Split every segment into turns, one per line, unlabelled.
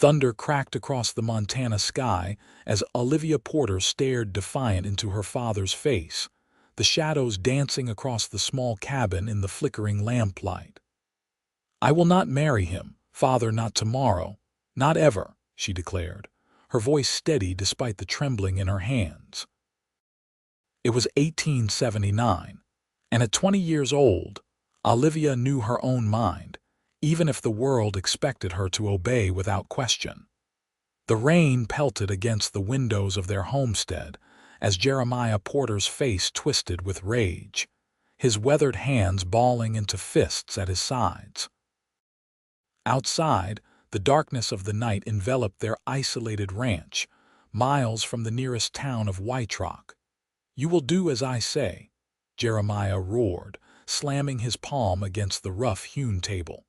Thunder cracked across the Montana sky as Olivia Porter stared defiant into her father's face, the shadows dancing across the small cabin in the flickering lamplight. "I will not marry him, Father, not tomorrow, not ever," she declared, her voice steady despite the trembling in her hands. It was 1879, and at 20 years old, Olivia knew her own mind, even if the world expected her to obey without question. The rain pelted against the windows of their homestead as Jeremiah Porter's face twisted with rage, his weathered hands balling into fists at his sides. Outside, the darkness of the night enveloped their isolated ranch, miles from the nearest town of White Rock. "You will do as I say," Jeremiah roared, slamming his palm against the rough-hewn table.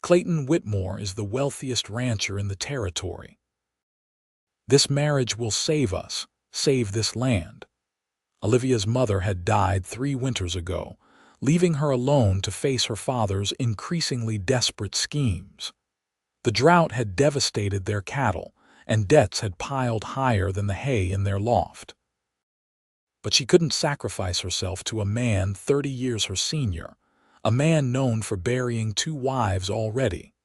"Clayton Whitmore is the wealthiest rancher in the territory. This marriage will save us, save this land." Olivia's mother had died 3 winters ago, leaving her alone to face her father's increasingly desperate schemes. The drought had devastated their cattle, and debts had piled higher than the hay in their loft. But she couldn't sacrifice herself to a man 30 years her senior, a man known for burying 2 wives already.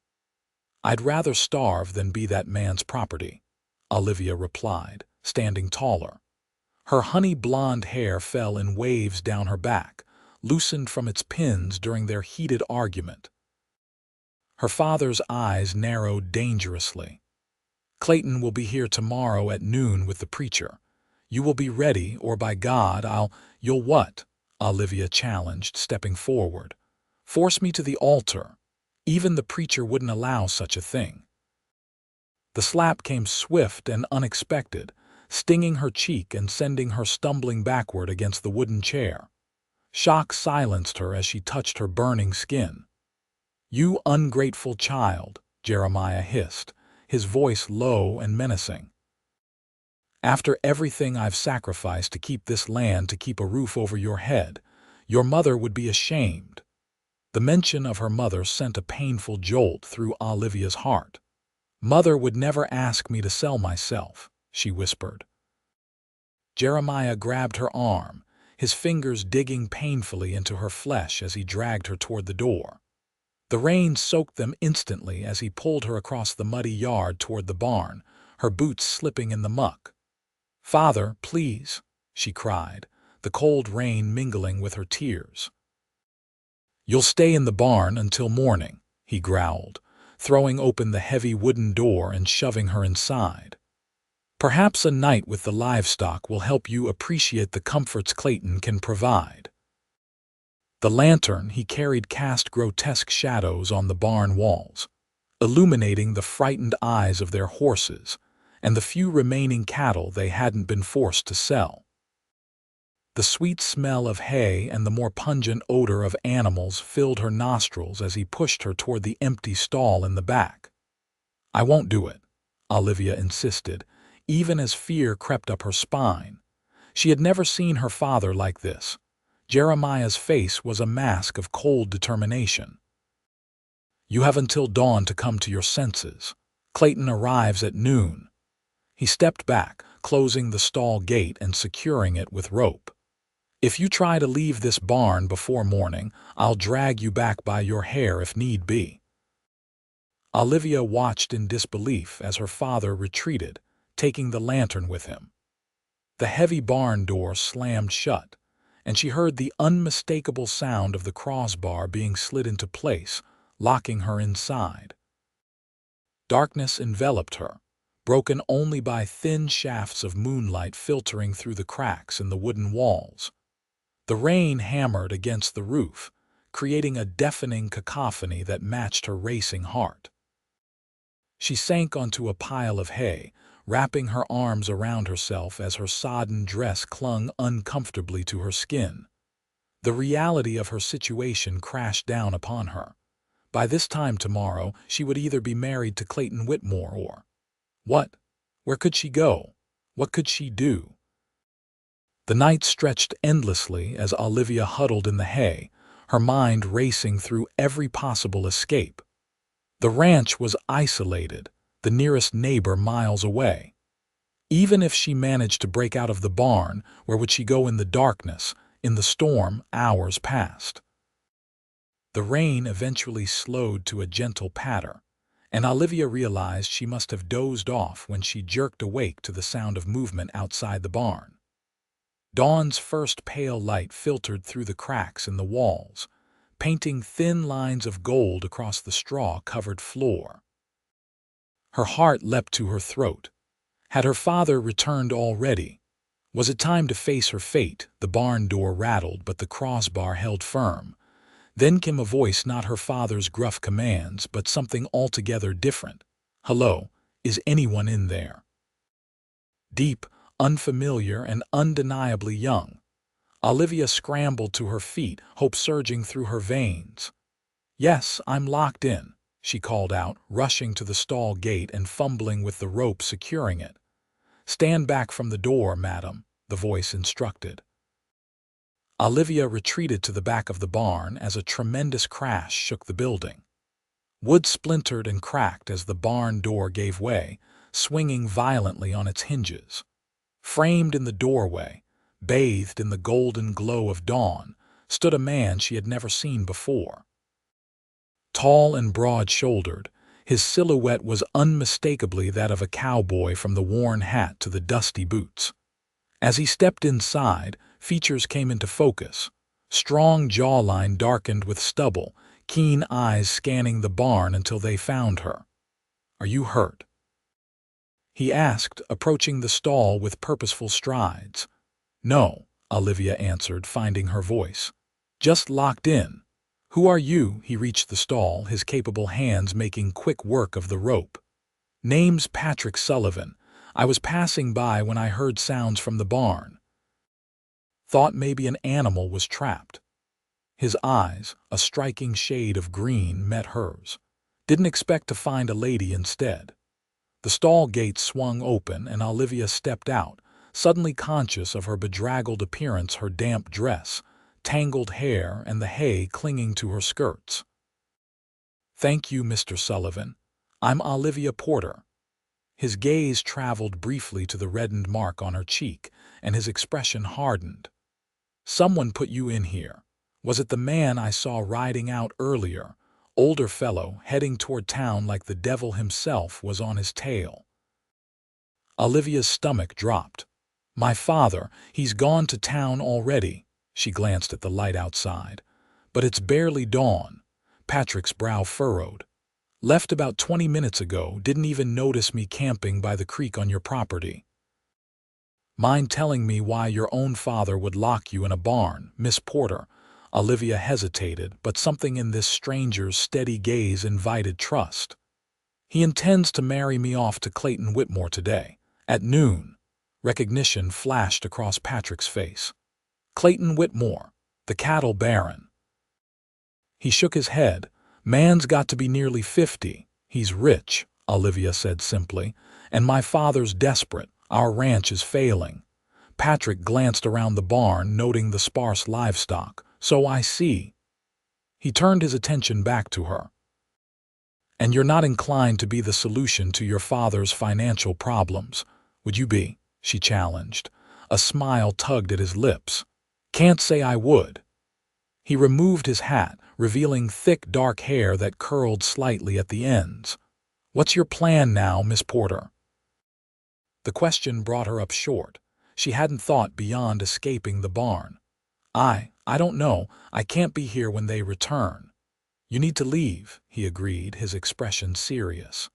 "I'd rather starve than be that man's property," Olivia replied, standing taller. Her honey-blonde hair fell in waves down her back, loosened from its pins during their heated argument. Her father's eyes narrowed dangerously. "Clayton will be here tomorrow at noon with the preacher. You will be ready, or by God, You'll what?" Olivia challenged, stepping forward. "Force me to the altar. Even the preacher wouldn't allow such a thing." The slap came swift and unexpected, stinging her cheek and sending her stumbling backward against the wooden chair. Shock silenced her as she touched her burning skin. "You ungrateful child," Jeremiah hissed, his voice low and menacing. "After everything I've sacrificed to keep this land, to keep a roof over your head, your mother would be ashamed." The mention of her mother sent a painful jolt through Olivia's heart. "Mother would never ask me to sell myself," she whispered. Jeremiah grabbed her arm, his fingers digging painfully into her flesh as he dragged her toward the door. The rain soaked them instantly as he pulled her across the muddy yard toward the barn, her boots slipping in the muck. "Father, please," she cried, the cold rain mingling with her tears. "You'll stay in the barn until morning," he growled, throwing open the heavy wooden door and shoving her inside. "Perhaps a night with the livestock will help you appreciate the comforts Clayton can provide." The lantern he carried cast grotesque shadows on the barn walls, illuminating the frightened eyes of their horses and the few remaining cattle they hadn't been forced to sell. The sweet smell of hay and the more pungent odor of animals filled her nostrils as he pushed her toward the empty stall in the back. "I won't do it," Olivia insisted, even as fear crept up her spine. She had never seen her father like this. Jeremiah's face was a mask of cold determination. "You have until dawn to come to your senses. Clayton arrives at noon." He stepped back, closing the stall gate and securing it with rope. "If you try to leave this barn before morning, I'll drag you back by your hair if need be." Olivia watched in disbelief as her father retreated, taking the lantern with him. The heavy barn door slammed shut, and she heard the unmistakable sound of the crossbar being slid into place, locking her inside. Darkness enveloped her, broken only by thin shafts of moonlight filtering through the cracks in the wooden walls. The rain hammered against the roof, creating a deafening cacophony that matched her racing heart. She sank onto a pile of hay, wrapping her arms around herself as her sodden dress clung uncomfortably to her skin. The reality of her situation crashed down upon her. By this time tomorrow, she would either be married to Clayton Whitmore or— what? Where could she go? What could she do? The night stretched endlessly as Olivia huddled in the hay, her mind racing through every possible escape. The ranch was isolated, the nearest neighbor miles away. Even if she managed to break out of the barn, where would she go in the darkness? In the storm, hours passed. The rain eventually slowed to a gentle patter, and Olivia realized she must have dozed off when she jerked awake to the sound of movement outside the barn. Dawn's first pale light filtered through the cracks in the walls, painting thin lines of gold across the straw-covered floor. Her heart leapt to her throat. Had her father returned already? Was it time to face her fate? The barn door rattled, but the crossbar held firm. Then came a voice, not her father's gruff commands, but something altogether different. "Hello, is anyone in there?" Deep, unfamiliar, and undeniably young. Olivia scrambled to her feet, hope surging through her veins. "Yes, I'm locked in," she called out, rushing to the stall gate and fumbling with the rope securing it. "Stand back from the door, madam," the voice instructed. Olivia retreated to the back of the barn as a tremendous crash shook the building. Wood splintered and cracked as the barn door gave way, swinging violently on its hinges. Framed in the doorway, bathed in the golden glow of dawn, stood a man she had never seen before. Tall and broad-shouldered, his silhouette was unmistakably that of a cowboy, from the worn hat to the dusty boots. As he stepped inside, features came into focus. Strong jawline darkened with stubble, keen eyes scanning the barn until they found her. "Are you hurt?" he asked, approaching the stall with purposeful strides. "No," Olivia answered, finding her voice. "Just locked in." "Who are you?" He reached the stall, his capable hands making quick work of the rope. "Name's Patrick Sullivan. I was passing by when I heard sounds from the barn. Thought maybe an animal was trapped." His eyes, a striking shade of green, met hers. "Didn't expect to find a lady instead." The stall gate swung open and Olivia stepped out, suddenly conscious of her bedraggled appearance, her damp dress, tangled hair, and the hay clinging to her skirts. "Thank you, Mr. Sullivan. I'm Olivia Porter." His gaze traveled briefly to the reddened mark on her cheek, and his expression hardened. "Someone put you in here. Was it the man I saw riding out earlier? Older fellow, heading toward town like the devil himself was on his tail." Olivia's stomach dropped. "My father, he's gone to town already." She glanced at the light outside. "But it's barely dawn." Patrick's brow furrowed. "Left about 20 minutes ago, didn't even notice me camping by the creek on your property." "Mind telling me why your own father would lock you in a barn, Miss Porter?" Olivia hesitated, but something in this stranger's steady gaze invited trust. "He intends to marry me off to Clayton Whitmore today, at noon." Recognition flashed across Patrick's face. "Clayton Whitmore, the cattle baron." He shook his head. "Man's got to be nearly 50. He's rich," Olivia said simply, "and my father's desperate. Our ranch is failing." Patrick glanced around the barn, noting the sparse livestock. "So I see." He turned his attention back to her. "And you're not inclined to be the solution to your father's financial problems, would you be?" she challenged. A smile tugged at his lips. "Can't say I would." He removed his hat, revealing thick dark hair that curled slightly at the ends. "What's your plan now, Miss Porter?" The question brought her up short. She hadn't thought beyond escaping the barn. I don't know. I can't be here when they return." "You need to leave," he agreed, his expression serious.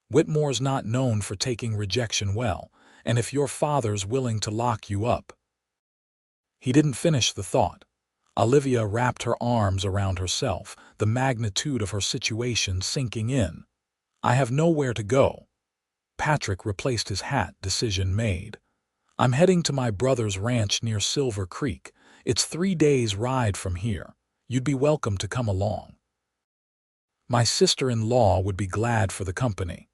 "Whitmore's not known for taking rejection well, and if your father's willing to lock you up—" He didn't finish the thought. Olivia wrapped her arms around herself, the magnitude of her situation sinking in. "I have nowhere to go." Patrick replaced his hat, decision made. "I'm heading to my brother's ranch near Silver Creek. It's 3 days' ride from here. You'd be welcome to come along." "My sister-in-law would be glad for the company."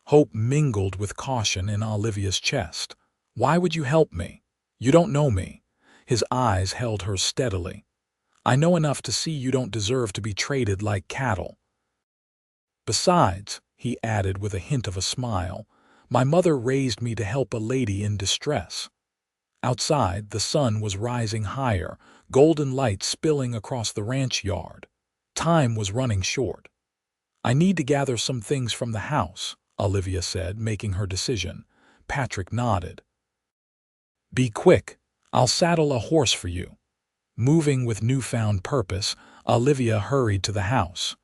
Hope mingled with caution in Olivia's chest. "Why would you help me? You don't know me." His eyes held hers steadily. "I know enough to see you don't deserve to be traded like cattle. Besides," he added with a hint of a smile. "My mother raised me to help a lady in distress." Outside, the sun was rising higher, golden light spilling across the ranch yard. Time was running short. "I need to gather some things from the house," Olivia said, making her decision. Patrick nodded. "Be quick. I'll saddle a horse for you." Moving with newfound purpose, Olivia hurried to the house.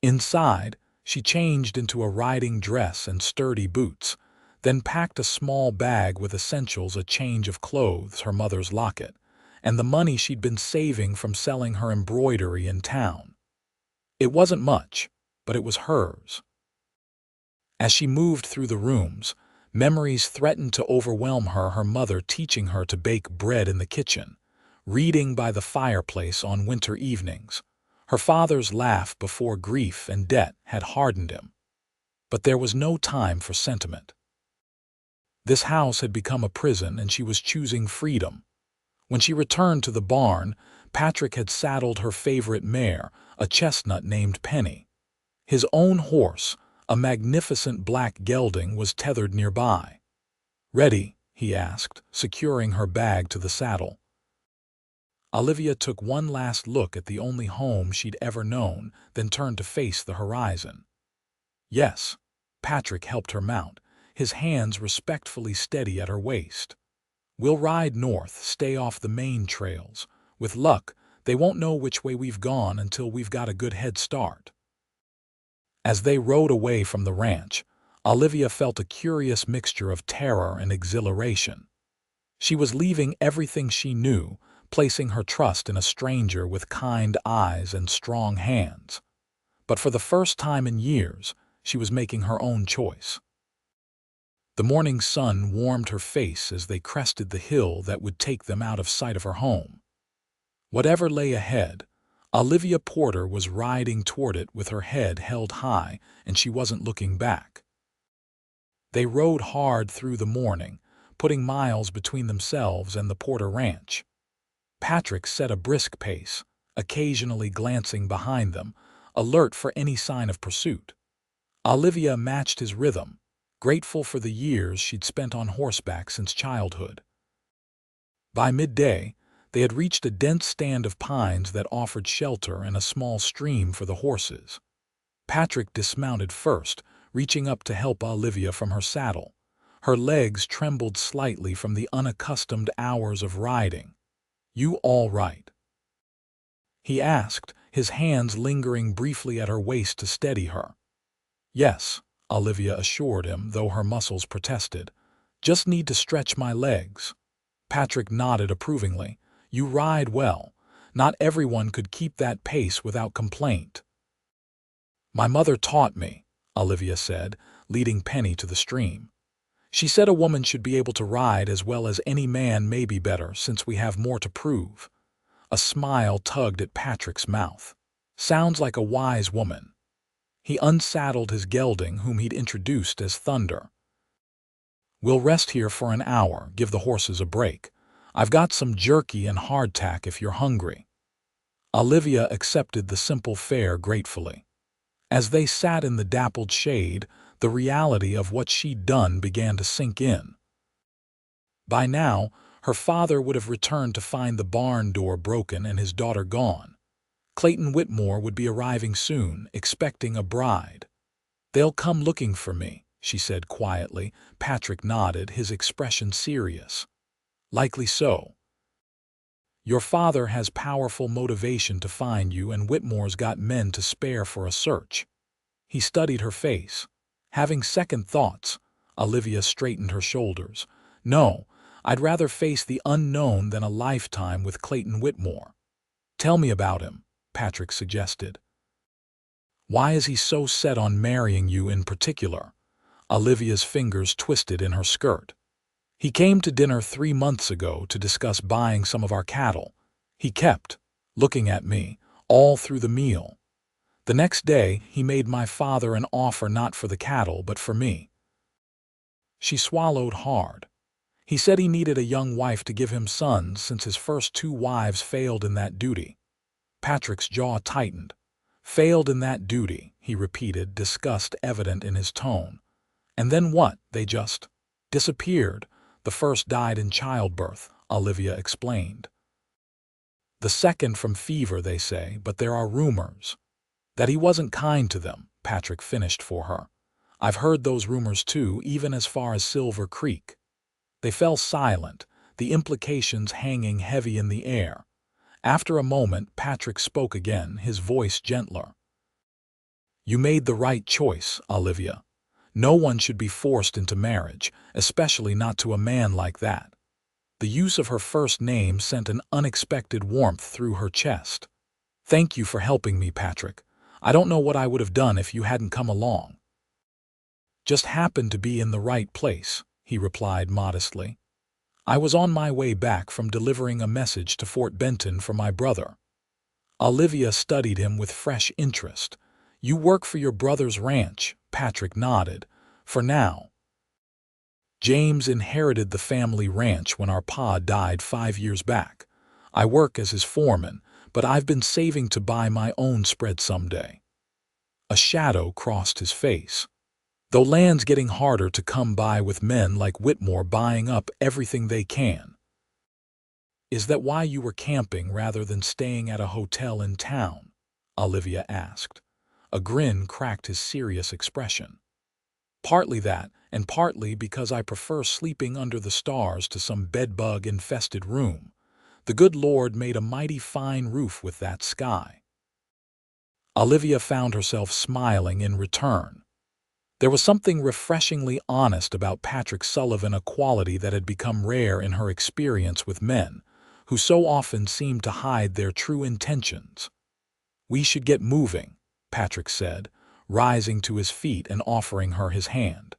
Inside, she changed into a riding dress and sturdy boots, then packed a small bag with essentials, a change of clothes, her mother's locket, and the money she'd been saving from selling her embroidery in town. It wasn't much, but it was hers. As she moved through the rooms, memories threatened to overwhelm her, her mother teaching her to bake bread in the kitchen, reading by the fireplace on winter evenings, her father's laugh before grief and debt had hardened him. But there was no time for sentiment. This house had become a prison, and she was choosing freedom. When she returned to the barn, Patrick had saddled her favorite mare, a chestnut named Penny. His own horse, a magnificent black gelding, was tethered nearby. "Ready?" he asked, securing her bag to the saddle. Olivia took one last look at the only home she'd ever known, then turned to face the horizon. "Yes." Patrick helped her mount, his hands respectfully steady at her waist. "We'll ride north, stay off the main trails. With luck, they won't know which way we've gone until we've got a good head start." As they rode away from the ranch, Olivia felt a curious mixture of terror and exhilaration. She was leaving everything she knew, placing her trust in a stranger with kind eyes and strong hands. But for the first time in years, she was making her own choice. The morning sun warmed her face as they crested the hill that would take them out of sight of her home. Whatever lay ahead, Olivia Porter was riding toward it with her head held high, and she wasn't looking back. They rode hard through the morning, putting miles between themselves and the Porter ranch. Patrick set a brisk pace, occasionally glancing behind them, alert for any sign of pursuit. Olivia matched his rhythm, grateful for the years she'd spent on horseback since childhood. By midday, they had reached a dense stand of pines that offered shelter and a small stream for the horses. Patrick dismounted first, reaching up to help Olivia from her saddle. Her legs trembled slightly from the unaccustomed hours of riding. "You all right?" he asked, his hands lingering briefly at her waist to steady her. "Yes," Olivia assured him, though her muscles protested. "Just need to stretch my legs." Patrick nodded approvingly. "You ride well. Not everyone could keep that pace without complaint." "My mother taught me," Olivia said, leading Penny to the stream. "She said a woman should be able to ride as well as any man, maybe better, since we have more to prove." A smile tugged at Patrick's mouth. "Sounds like a wise woman." He unsaddled his gelding, whom he'd introduced as Thunder. "We'll rest here for an hour, give the horses a break. I've got some jerky and hardtack if you're hungry." Olivia accepted the simple fare gratefully. As they sat in the dappled shade, the reality of what she'd done began to sink in. By now, her father would have returned to find the barn door broken and his daughter gone. Clayton Whitmore would be arriving soon, expecting a bride. "They'll come looking for me," she said quietly. Patrick nodded, his expression serious. "Likely so. Your father has powerful motivation to find you, and Whitmore's got men to spare for a search." He studied her face. Having second thoughts, Olivia straightened her shoulders. "No, I'd rather face the unknown than a lifetime with Clayton Whitmore." "Tell me about him," Patrick suggested. "Why is he so set on marrying you in particular?" Olivia's fingers twisted in her skirt. "He came to dinner 3 months ago to discuss buying some of our cattle. He kept looking at me all through the meal. The next day, he made my father an offer not for the cattle, but for me." She swallowed hard. "He said he needed a young wife to give him sons since his first 2 wives failed in that duty." Patrick's jaw tightened. "Failed in that duty," he repeated, disgust evident in his tone. And then what? They just disappeared. The first died in childbirth, Olivia explained. The second from fever, they say, but there are rumors that he wasn't kind to them, Patrick finished for her. I've heard those rumors too, even as far as Silver Creek. They fell silent, the implications hanging heavy in the air. After a moment, Patrick spoke again, his voice gentler. You made the right choice, Olivia. No one should be forced into marriage, especially not to a man like that. The use of her first name sent an unexpected warmth through her chest. Thank you for helping me, Patrick. I don't know what I would have done if you hadn't come along. Just happened to be in the right place, he replied modestly. I was on my way back from delivering a message to Fort Benton for my brother. Olivia studied him with fresh interest. You work for your brother's ranch, Patrick nodded. For now. James inherited the family ranch when our pa died 5 years back. I work as his foreman, but I've been saving to buy my own spread someday. A shadow crossed his face. Though land's getting harder to come by with men like Whitmore buying up everything they can. Is that why you were camping rather than staying at a hotel in town? Olivia asked. A grin cracked his serious expression. Partly that, and partly because I prefer sleeping under the stars to some bedbug-infested room. The good Lord made a mighty fine roof with that sky. Olivia found herself smiling in return. There was something refreshingly honest about Patrick Sullivan, a quality that had become rare in her experience with men, who so often seemed to hide their true intentions. We should get moving, Patrick said, rising to his feet and offering her his hand.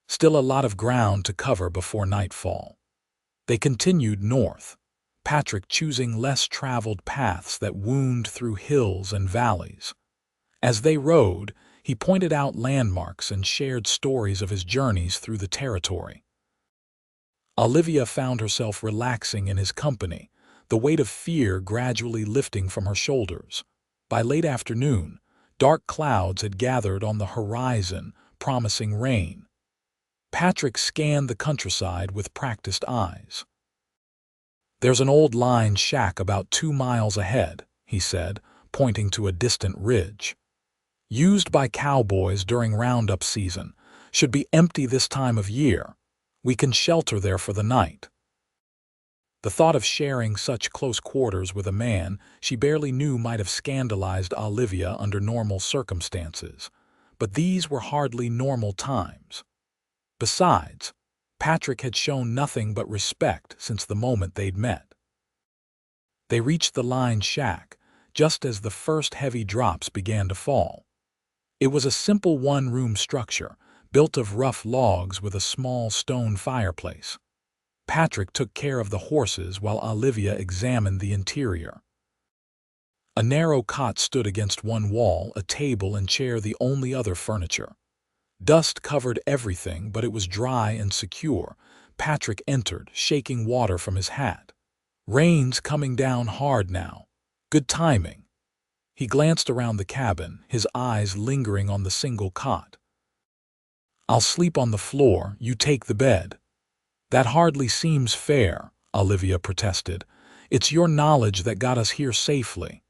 Still a lot of ground to cover before nightfall. They continued north, Patrick choosing less traveled paths that wound through hills and valleys. As they rode, he pointed out landmarks and shared stories of his journeys through the territory. Olivia found herself relaxing in his company, the weight of fear gradually lifting from her shoulders. By late afternoon, dark clouds had gathered on the horizon, promising rain. Patrick scanned the countryside with practiced eyes. There's an old line shack about 2 miles ahead, he said, pointing to a distant ridge. Used by cowboys during roundup season, should be empty this time of year. We can shelter there for the night. The thought of sharing such close quarters with a man she barely knew might have scandalized Olivia under normal circumstances, but these were hardly normal times. Besides, Patrick had shown nothing but respect since the moment they'd met. They reached the line shack just as the first heavy drops began to fall. It was a simple one-room structure, built of rough logs with a small stone fireplace. Patrick took care of the horses while Olivia examined the interior. A narrow cot stood against one wall, a table and chair the only other furniture. Dust covered everything, but it was dry and secure. Patrick entered, shaking water from his hat. Rain's coming down hard now. Good timing. He glanced around the cabin, his eyes lingering on the single cot. I'll sleep on the floor, you take the bed. That hardly seems fair, Olivia protested. It's your knowledge that got us here safely.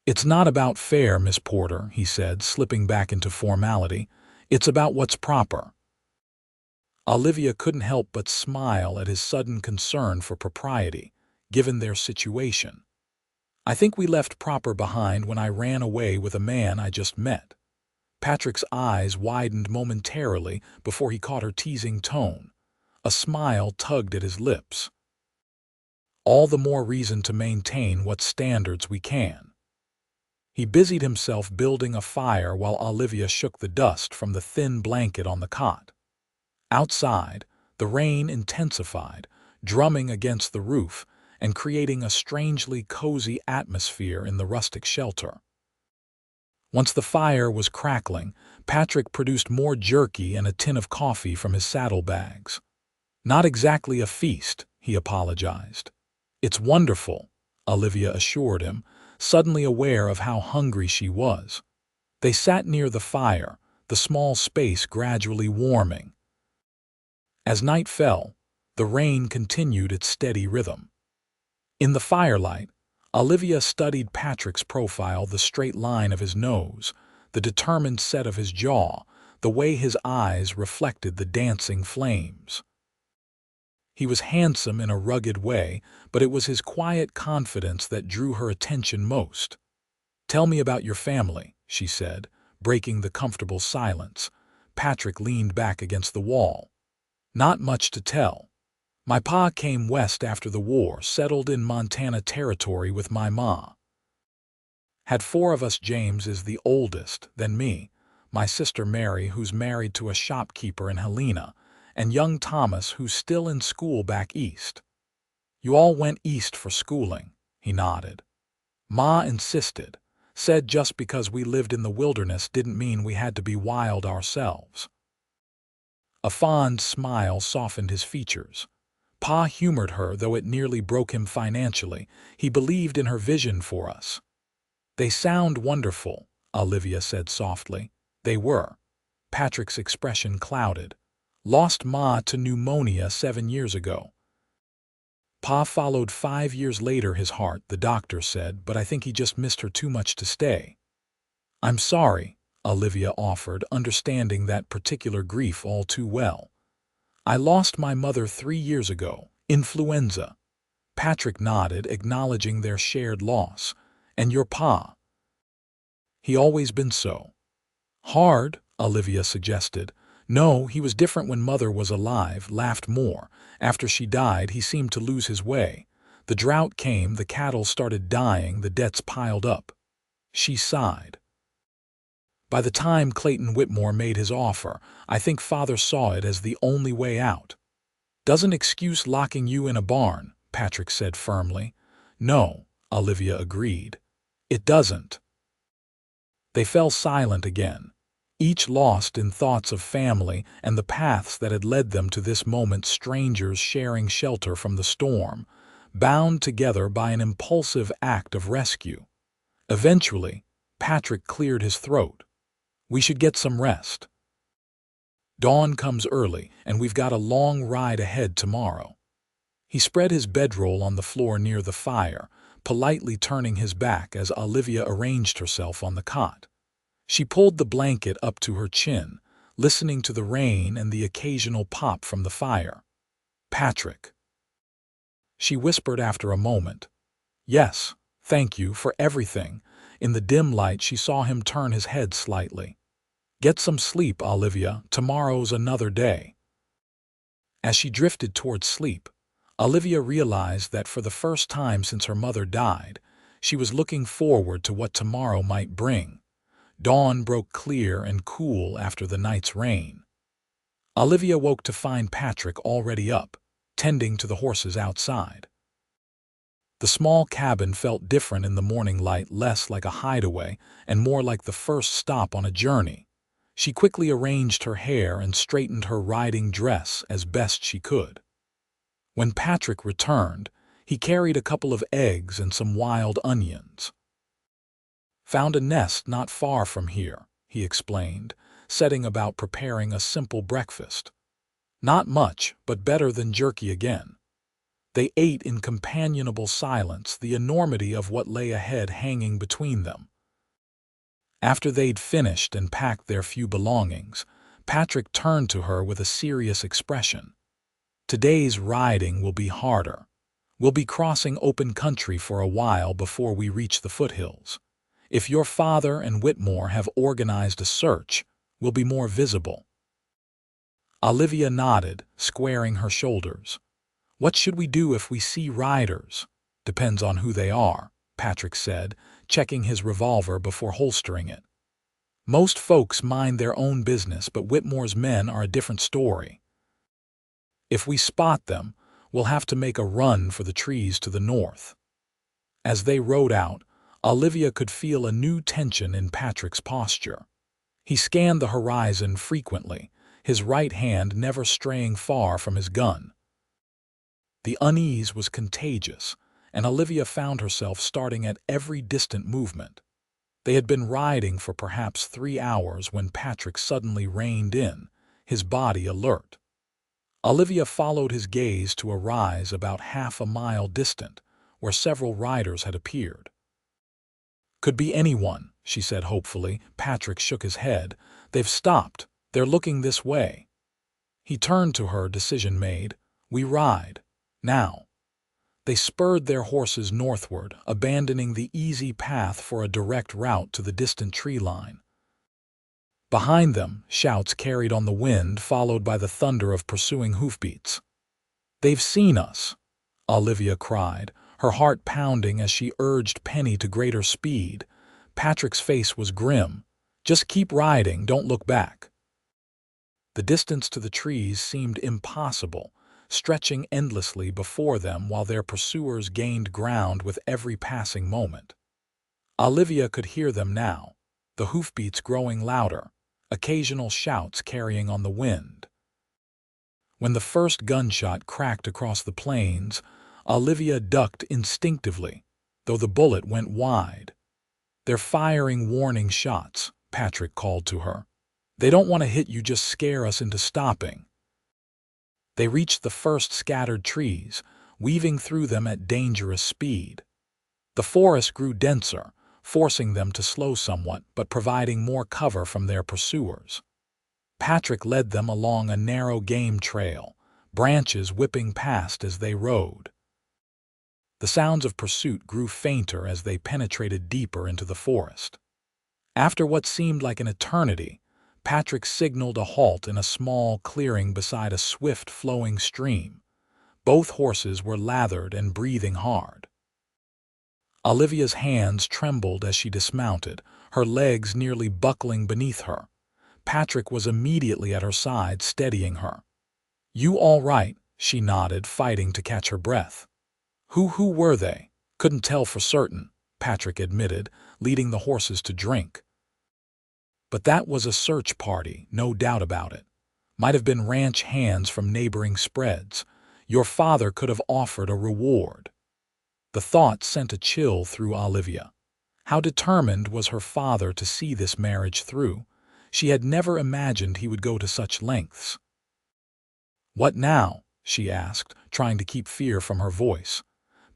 It's not about fair, Miss Porter, he said, slipping back into formality. It's about what's proper. Olivia couldn't help but smile at his sudden concern for propriety, given their situation. I think we left proper behind when I ran away with a man I just met. Patrick's eyes widened momentarily before he caught her teasing tone. A smile tugged at his lips. All the more reason to maintain what standards we can. He busied himself building a fire while Olivia shook the dust from the thin blanket on the cot. Outside, the rain intensified, drumming against the roof and creating a strangely cozy atmosphere in the rustic shelter. Once the fire was crackling, Patrick produced more jerky and a tin of coffee from his saddlebags. Not exactly a feast, he apologized. It's wonderful, Olivia assured him, suddenly aware of how hungry she was. They sat near the fire, the small space gradually warming. As night fell, the rain continued its steady rhythm. In the firelight, Olivia studied Patrick's profile, the straight line of his nose, the determined set of his jaw, the way his eyes reflected the dancing flames. He was handsome in a rugged way, but it was his quiet confidence that drew her attention most. "Tell me about your family," she said, breaking the comfortable silence. Patrick leaned back against the wall. "Not much to tell. My pa came west after the war, settled in Montana Territory with my ma. Had four of us. James is the oldest, then me, my sister Mary, who's married to a shopkeeper in Helena, and young Thomas, who's still in school back east." "You all went east for schooling," he nodded. "Ma insisted, said just because we lived in the wilderness didn't mean we had to be wild ourselves." A fond smile softened his features. Pa humored her, though it nearly broke him financially. He believed in her vision for us. "They sound wonderful," Olivia said softly. "They were." Patrick's expression clouded. "Lost Ma to pneumonia 7 years ago. Pa followed 5 years later, his heart, the doctor said, but I think he just missed her too much to stay." "I'm sorry," Olivia offered, understanding that particular grief all too well. "I lost my mother 3 years ago, influenza." Patrick nodded, acknowledging their shared loss. "And your pa?" "He always been so." "Hard?" Olivia suggested. "No, he was different when Mother was alive," laughed more. "After she died, he seemed to lose his way. The drought came, the cattle started dying, the debts piled up." She sighed. "By the time Clayton Whitmore made his offer, I think Father saw it as the only way out." "Doesn't excuse locking you in a barn," Patrick said firmly. "No," Olivia agreed. "It doesn't." They fell silent again, each lost in thoughts of family and the paths that had led them to this moment, strangers sharing shelter from the storm, bound together by an impulsive act of rescue. Eventually, Patrick cleared his throat. "We should get some rest. Dawn comes early, and we've got a long ride ahead tomorrow." He spread his bedroll on the floor near the fire, politely turning his back as Olivia arranged herself on the cot. She pulled the blanket up to her chin, listening to the rain and the occasional pop from the fire. "Patrick," she whispered after a moment. "Yes, thank you for everything." In the dim light, she saw him turn his head slightly. "Get some sleep, Olivia. Tomorrow's another day." As she drifted towards sleep, Olivia realized that for the first time since her mother died, she was looking forward to what tomorrow might bring. Dawn broke clear and cool after the night's rain. Olivia woke to find Patrick already up, tending to the horses outside. The small cabin felt different in the morning light, less like a hideaway and more like the first stop on a journey. She quickly arranged her hair and straightened her riding dress as best she could. When Patrick returned, he carried a couple of eggs and some wild onions. "Found a nest not far from here," he explained, setting about preparing a simple breakfast. "Not much, but better than jerky again." They ate in companionable silence, the enormity of what lay ahead hanging between them. After they'd finished and packed their few belongings, Patrick turned to her with a serious expression. "Today's riding will be harder. We'll be crossing open country for a while before we reach the foothills. If your father and Whitmore have organized a search, we'll be more visible." Olivia nodded, squaring her shoulders. "What should we do if we see riders?" "Depends on who they are," Patrick said, checking his revolver before holstering it. "Most folks mind their own business, but Whitmore's men are a different story. If we spot them, we'll have to make a run for the trees to the north." As they rode out, Olivia could feel a new tension in Patrick's posture. He scanned the horizon frequently, his right hand never straying far from his gun. The unease was contagious, and Olivia found herself starting at every distant movement. They had been riding for perhaps 3 hours when Patrick suddenly reined in, his body alert. Olivia followed his gaze to a rise about half a mile distant, where several riders had appeared. "Could be anyone," she said hopefully. Patrick shook his head. "They've stopped. They're looking this way." He turned to her, decision made. "We ride. Now." They spurred their horses northward, abandoning the easy path for a direct route to the distant tree line. Behind them, shouts carried on the wind, followed by the thunder of pursuing hoofbeats. "They've seen us," Olivia cried, her heart pounding as she urged Penny to greater speed. Patrick's face was grim. "Just keep riding, don't look back." The distance to the trees seemed impossible, stretching endlessly before them while their pursuers gained ground with every passing moment. Olivia could hear them now, the hoofbeats growing louder, occasional shouts carrying on the wind. When the first gunshot cracked across the plains, Olivia ducked instinctively, though the bullet went wide. "They're firing warning shots," Patrick called to her. "They don't want to hit you, just scare us into stopping." They reached the first scattered trees, weaving through them at dangerous speed. The forest grew denser, forcing them to slow somewhat but providing more cover from their pursuers. Patrick led them along a narrow game trail, branches whipping past as they rode. The sounds of pursuit grew fainter as they penetrated deeper into the forest. After what seemed like an eternity, Patrick signaled a halt in a small clearing beside a swift-flowing stream. Both horses were lathered and breathing hard. Olivia's hands trembled as she dismounted, her legs nearly buckling beneath her. Patrick was immediately at her side, steadying her. "You all right?" she nodded, fighting to catch her breath. Who were they?" "Couldn't tell for certain," Patrick admitted, leading the horses to drink. "But that was a search party, no doubt about it. Might have been ranch hands from neighboring spreads. Your father could have offered a reward." The thought sent a chill through Olivia. How determined was her father to see this marriage through? She had never imagined he would go to such lengths. "What now?" she asked, trying to keep fear from her voice.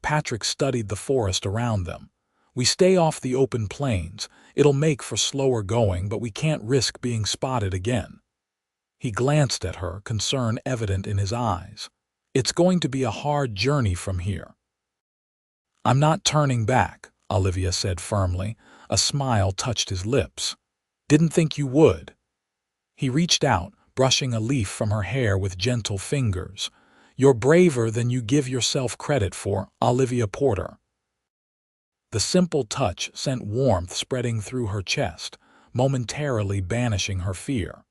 Patrick studied the forest around them. "We stay off the open plains. It'll make for slower going, but we can't risk being spotted again." He glanced at her, concern evident in his eyes. "It's going to be a hard journey from here." "I'm not turning back," Olivia said firmly. A smile touched his lips. "Didn't think you would." He reached out, brushing a leaf from her hair with gentle fingers. "You're braver than you give yourself credit for, Olivia Porter." The simple touch sent warmth spreading through her chest, momentarily banishing her fear.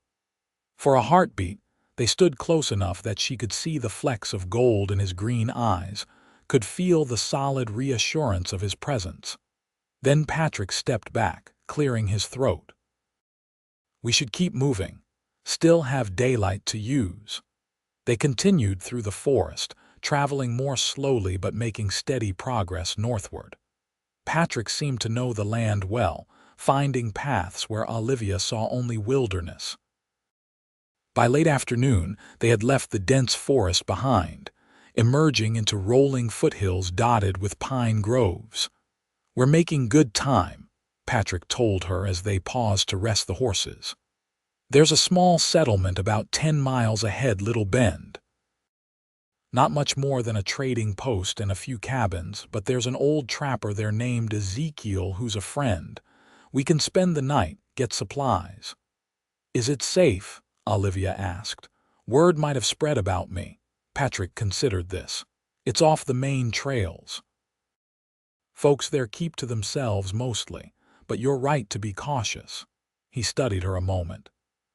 For a heartbeat, they stood close enough that she could see the flecks of gold in his green eyes, could feel the solid reassurance of his presence. Then Patrick stepped back, clearing his throat. "We should keep moving. Still have daylight to use." They continued through the forest, traveling more slowly but making steady progress northward. Patrick seemed to know the land well, finding paths where Olivia saw only wilderness. By late afternoon, they had left the dense forest behind, emerging into rolling foothills dotted with pine groves. "We're making good time," Patrick told her as they paused to rest the horses. "There's a small settlement about 10 miles ahead, Little Bend. Not much more than a trading post and a few cabins, but there's an old trapper there named Ezekiel who's a friend. We can spend the night, get supplies." "Is it safe?" Olivia asked. "Word might have spread about me." Patrick considered this. "It's off the main trails. Folks there keep to themselves mostly, but you're right to be cautious." He studied her a moment.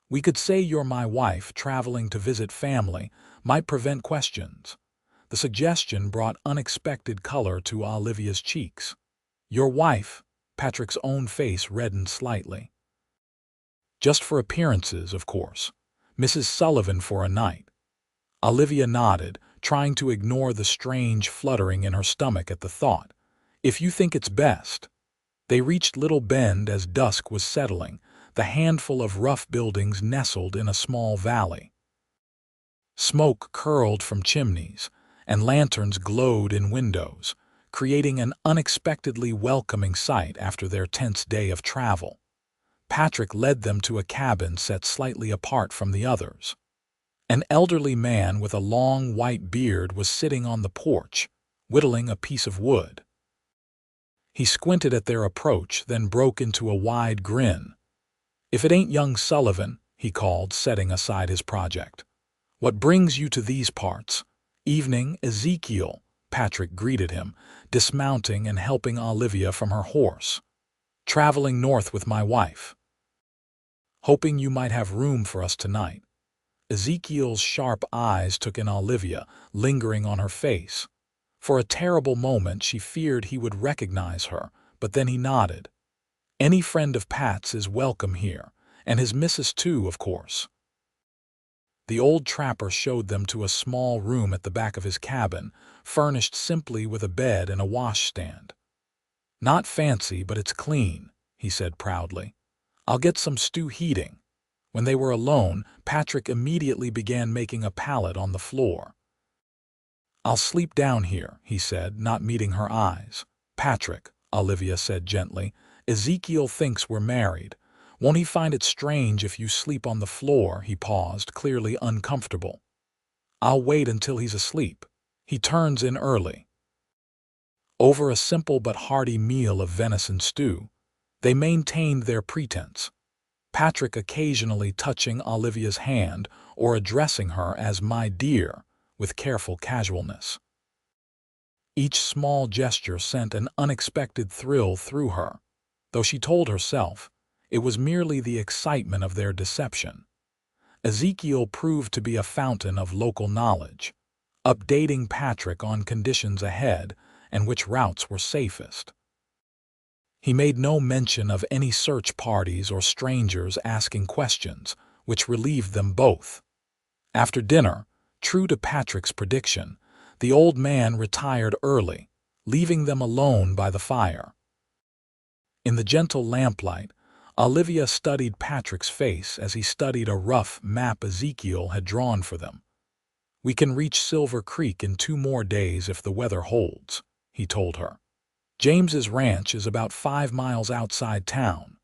"We could say you're my wife traveling to visit family, might prevent questions." The suggestion brought unexpected color to Olivia's cheeks. "Your wife?" Patrick's own face reddened slightly. "Just for appearances, of course. Mrs. Sullivan for a night." Olivia nodded, trying to ignore the strange fluttering in her stomach at the thought. "If you think it's best." They reached Little Bend as dusk was settling, the handful of rough buildings nestled in a small valley. Smoke curled from chimneys, and lanterns glowed in windows, creating an unexpectedly welcoming sight after their tense day of travel. Patrick led them to a cabin set slightly apart from the others. An elderly man with a long white beard was sitting on the porch, whittling a piece of wood. He squinted at their approach, then broke into a wide grin. "If it ain't young Sullivan," he called, setting aside his project. "What brings you to these parts?" "Evening, Ezekiel," Patrick greeted him, dismounting and helping Olivia from her horse. "Traveling north with my wife. Hoping you might have room for us tonight." Ezekiel's sharp eyes took in Olivia, lingering on her face. For a terrible moment she feared he would recognize her, but then he nodded. "Any friend of Pat's is welcome here, and his missus too, of course." The old trapper showed them to a small room at the back of his cabin, furnished simply with a bed and a washstand. "Not fancy, but it's clean," he said proudly. "I'll get some stew heating." When they were alone, Patrick immediately began making a pallet on the floor. "I'll sleep down here," he said, not meeting her eyes. "Patrick," Olivia said gently, "Ezekiel thinks we're married. Won't he find it strange if you sleep on the floor?" He paused, clearly uncomfortable. "I'll wait until he's asleep. He turns in early." Over a simple but hearty meal of venison stew, they maintained their pretense, Patrick occasionally touching Olivia's hand or addressing her as "my dear," with careful casualness. Each small gesture sent an unexpected thrill through her, though she told herself it was merely the excitement of their deception. Ezekiel proved to be a fountain of local knowledge, updating Patrick on conditions ahead and which routes were safest. He made no mention of any search parties or strangers asking questions, which relieved them both. After dinner, true to Patrick's prediction, the old man retired early, leaving them alone by the fire. In the gentle lamplight, Olivia studied Patrick's face as he studied a rough map Ezekiel had drawn for them. "We can reach Silver Creek in 2 more days if the weather holds," he told her. "James's ranch is about 5 miles outside town."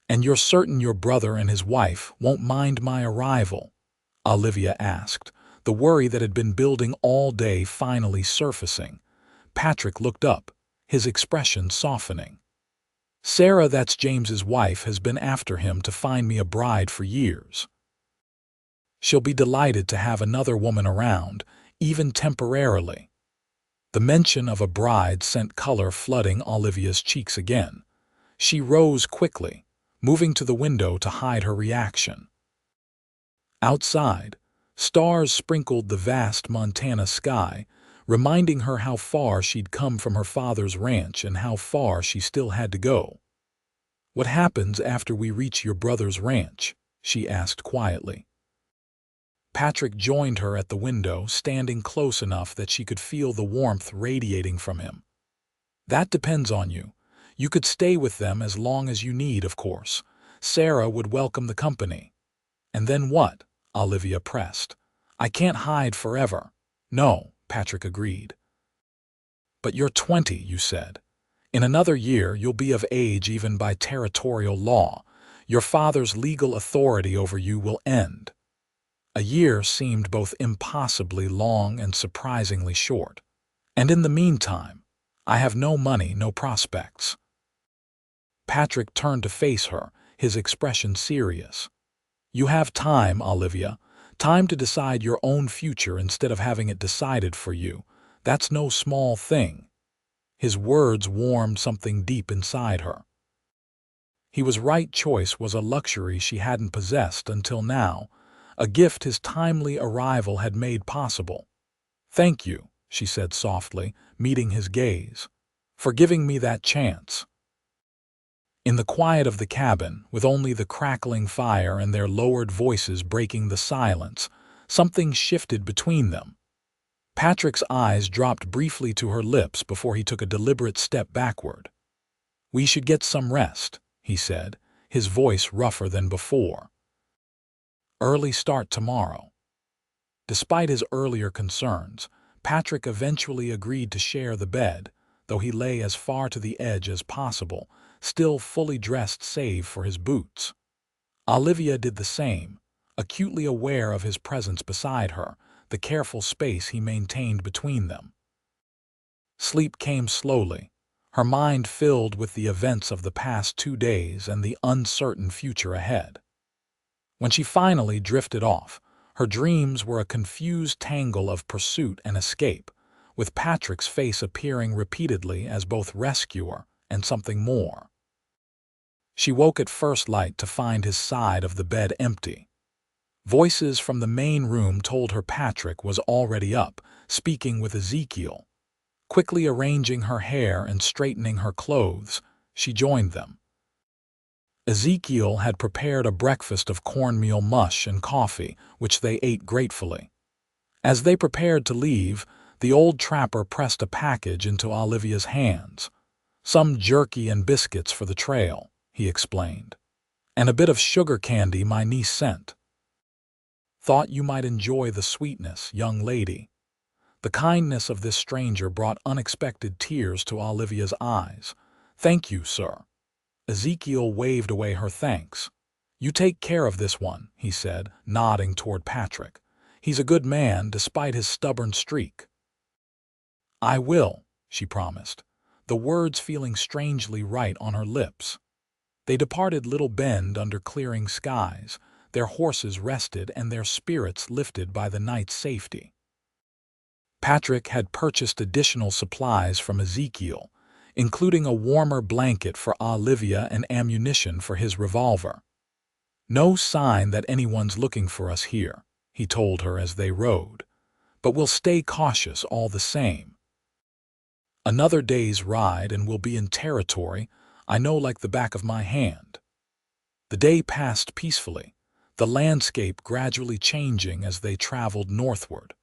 "And you're certain your brother and his wife won't mind my arrival?" Olivia asked, the worry that had been building all day finally surfacing. Patrick looked up, his expression softening. "Sarah, that's James's wife, has been after him to find me a bride for years. She'll be delighted to have another woman around, even temporarily." The mention of a bride sent color flooding Olivia's cheeks again. She rose quickly, moving to the window to hide her reaction. Outside, stars sprinkled the vast Montana sky, reminding her how far she'd come from her father's ranch and how far she still had to go. "What happens after we reach your brother's ranch?" she asked quietly. Patrick joined her at the window, standing close enough that she could feel the warmth radiating from him. "That depends on you. You could stay with them as long as you need, of course. Sarah would welcome the company." "And then what?" Olivia pressed. "I can't hide forever." "No," Patrick agreed. "But you're 20, you said. In another year you'll be of age even by territorial law. Your father's legal authority over you will end." A year seemed both impossibly long and surprisingly short. "And in the meantime, I have no money, no prospects." Patrick turned to face her, his expression serious. "You have time, Olivia, time to decide your own future instead of having it decided for you. That's no small thing." His words warmed something deep inside her. He was right. Choice was a luxury she hadn't possessed until now, a gift his timely arrival had made possible. "Thank you," she said softly, meeting his gaze, "for giving me that chance." In the quiet of the cabin, with only the crackling fire and their lowered voices breaking the silence, something shifted between them. Patrick's eyes dropped briefly to her lips before he took a deliberate step backward. "We should get some rest," he said, his voice rougher than before. "Early start tomorrow." Despite his earlier concerns, Patrick eventually agreed to share the bed, though he lay as far to the edge as possible, still fully dressed save for his boots. Olivia did the same, acutely aware of his presence beside her, the careful space he maintained between them. Sleep came slowly, her mind filled with the events of the past 2 days and the uncertain future ahead. When she finally drifted off, her dreams were a confused tangle of pursuit and escape, with Patrick's face appearing repeatedly as both rescuer and something more. She woke at first light to find his side of the bed empty. Voices from the main room told her Patrick was already up, speaking with Ezekiel. Quickly arranging her hair and straightening her clothes, she joined them. Ezekiel had prepared a breakfast of cornmeal mush and coffee, which they ate gratefully. As they prepared to leave, the old trapper pressed a package into Olivia's hands. "Some jerky and biscuits for the trail," he explained, "and a bit of sugar candy my niece sent. Thought you might enjoy the sweetness, young lady." The kindness of this stranger brought unexpected tears to Olivia's eyes. "Thank you, sir." Ezekiel waved away her thanks. "You take care of this one," he said, nodding toward Patrick. "He's a good man despite his stubborn streak." "I will," she promised, the words feeling strangely right on her lips. They departed Little Bend under clearing skies, their horses rested and their spirits lifted by the night's safety. Patrick had purchased additional supplies from Ezekiel, including a warmer blanket for Olivia and ammunition for his revolver. "No sign that anyone's looking for us here," he told her as they rode, "but we'll stay cautious all the same. Another day's ride and we'll be in territory I know like the back of my hand." The day passed peacefully, the landscape gradually changing as they traveled northward.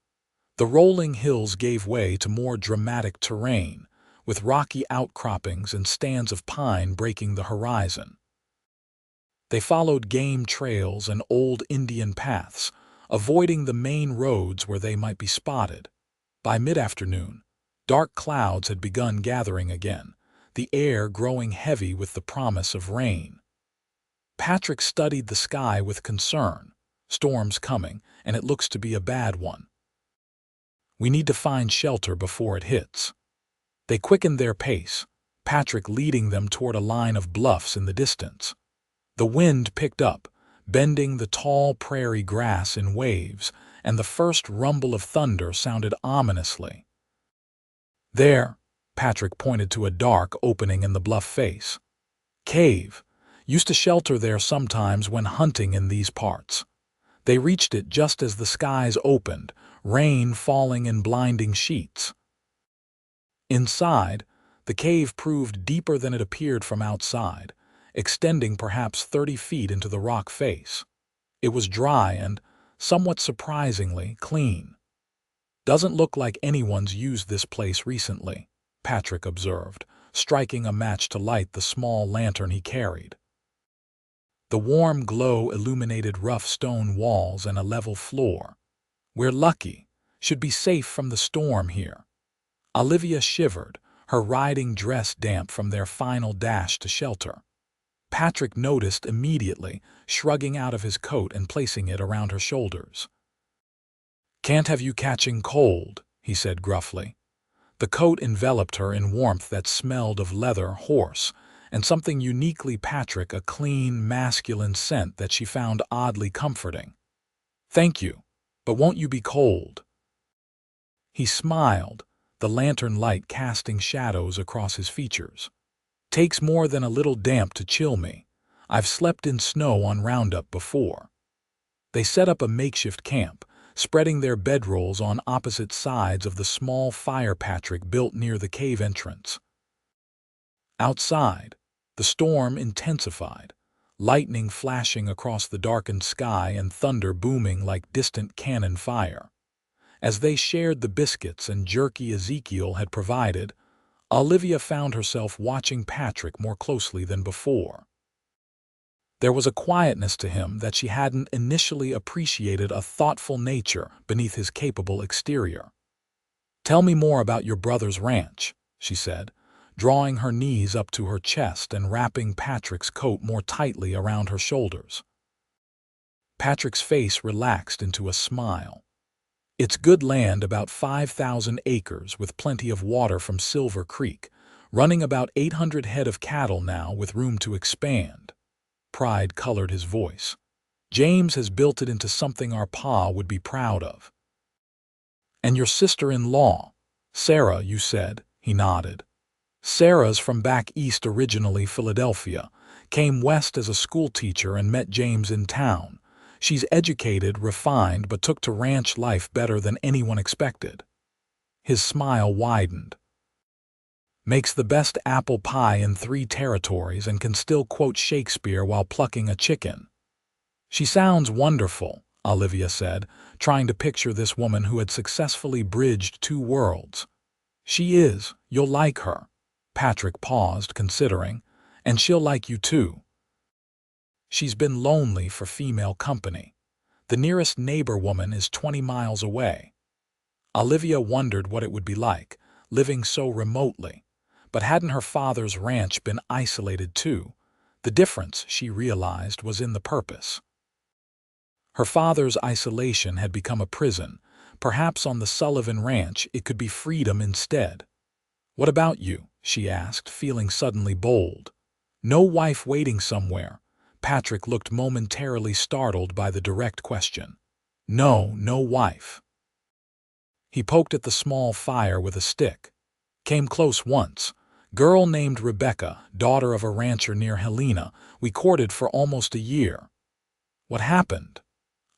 The rolling hills gave way to more dramatic terrain, with rocky outcroppings and stands of pine breaking the horizon. They followed game trails and old Indian paths, avoiding the main roads where they might be spotted. By mid-afternoon, dark clouds had begun gathering again, the air growing heavy with the promise of rain. Patrick studied the sky with concern. "Storm's coming, and it looks to be a bad one. We need to find shelter before it hits." They quickened their pace, Patrick leading them toward a line of bluffs in the distance. The wind picked up, bending the tall prairie grass in waves, and the first rumble of thunder sounded ominously. "There," Patrick pointed to a dark opening in the bluff face. "Cave. Used to shelter there sometimes when hunting in these parts." They reached it just as the skies opened, rain falling in blinding sheets. Inside, the cave proved deeper than it appeared from outside, extending perhaps 30 feet into the rock face. It was dry and, somewhat surprisingly, clean. "Doesn't look like anyone's used this place recently," Patrick observed, striking a match to light the small lantern he carried. The warm glow illuminated rough stone walls and a level floor. "We're lucky. Should be safe from the storm here." Olivia shivered, her riding dress damp from their final dash to shelter. Patrick noticed immediately, shrugging out of his coat and placing it around her shoulders. "Can't have you catching cold," he said gruffly. The coat enveloped her in warmth that smelled of leather, horse, and something uniquely Patrick, a clean, masculine scent that she found oddly comforting. "Thank you, but won't you be cold?" He smiled, the lantern light casting shadows across his features. "Takes more than a little damp to chill me. I've slept in snow on Roundup before." They set up a makeshift camp, spreading their bedrolls on opposite sides of the small fire Patrick built near the cave entrance. Outside, the storm intensified, lightning flashing across the darkened sky and thunder booming like distant cannon fire. As they shared the biscuits and jerky Ezekiel had provided, Olivia found herself watching Patrick more closely than before. There was a quietness to him that she hadn't initially appreciated, a thoughtful nature beneath his capable exterior. "Tell me more about your brother's ranch," she said, drawing her knees up to her chest and wrapping Patrick's coat more tightly around her shoulders. Patrick's face relaxed into a smile. "It's good land, about 5,000 acres, with plenty of water from Silver Creek, running about 800 head of cattle now with room to expand." Pride colored his voice. "James has built it into something our pa would be proud of." "And your sister-in-law, Sarah, you said?" He nodded. "Sarah's from back east originally, Philadelphia, came west as a schoolteacher and met James in town. She's educated, refined, but took to ranch life better than anyone expected." His smile widened. "Makes the best apple pie in 3 territories and can still quote Shakespeare while plucking a chicken." "She sounds wonderful," Olivia said, trying to picture this woman who had successfully bridged 2 worlds. "She is. You'll like her." Patrick paused, considering. "And she'll like you too." "She's been lonely for female company. The nearest neighbor woman is 20 miles away." Olivia wondered what it would be like, living so remotely. But hadn't her father's ranch been isolated too? The difference, she realized, was in the purpose. Her father's isolation had become a prison. Perhaps on the Sullivan Ranch it could be freedom instead. "What about you?" she asked, feeling suddenly bold. "No wife waiting somewhere?" Patrick looked momentarily startled by the direct question. "No, no wife." He poked at the small fire with a stick. "Came close once. Girl named Rebecca, daughter of a rancher near Helena. We courted for almost a year." "What happened?"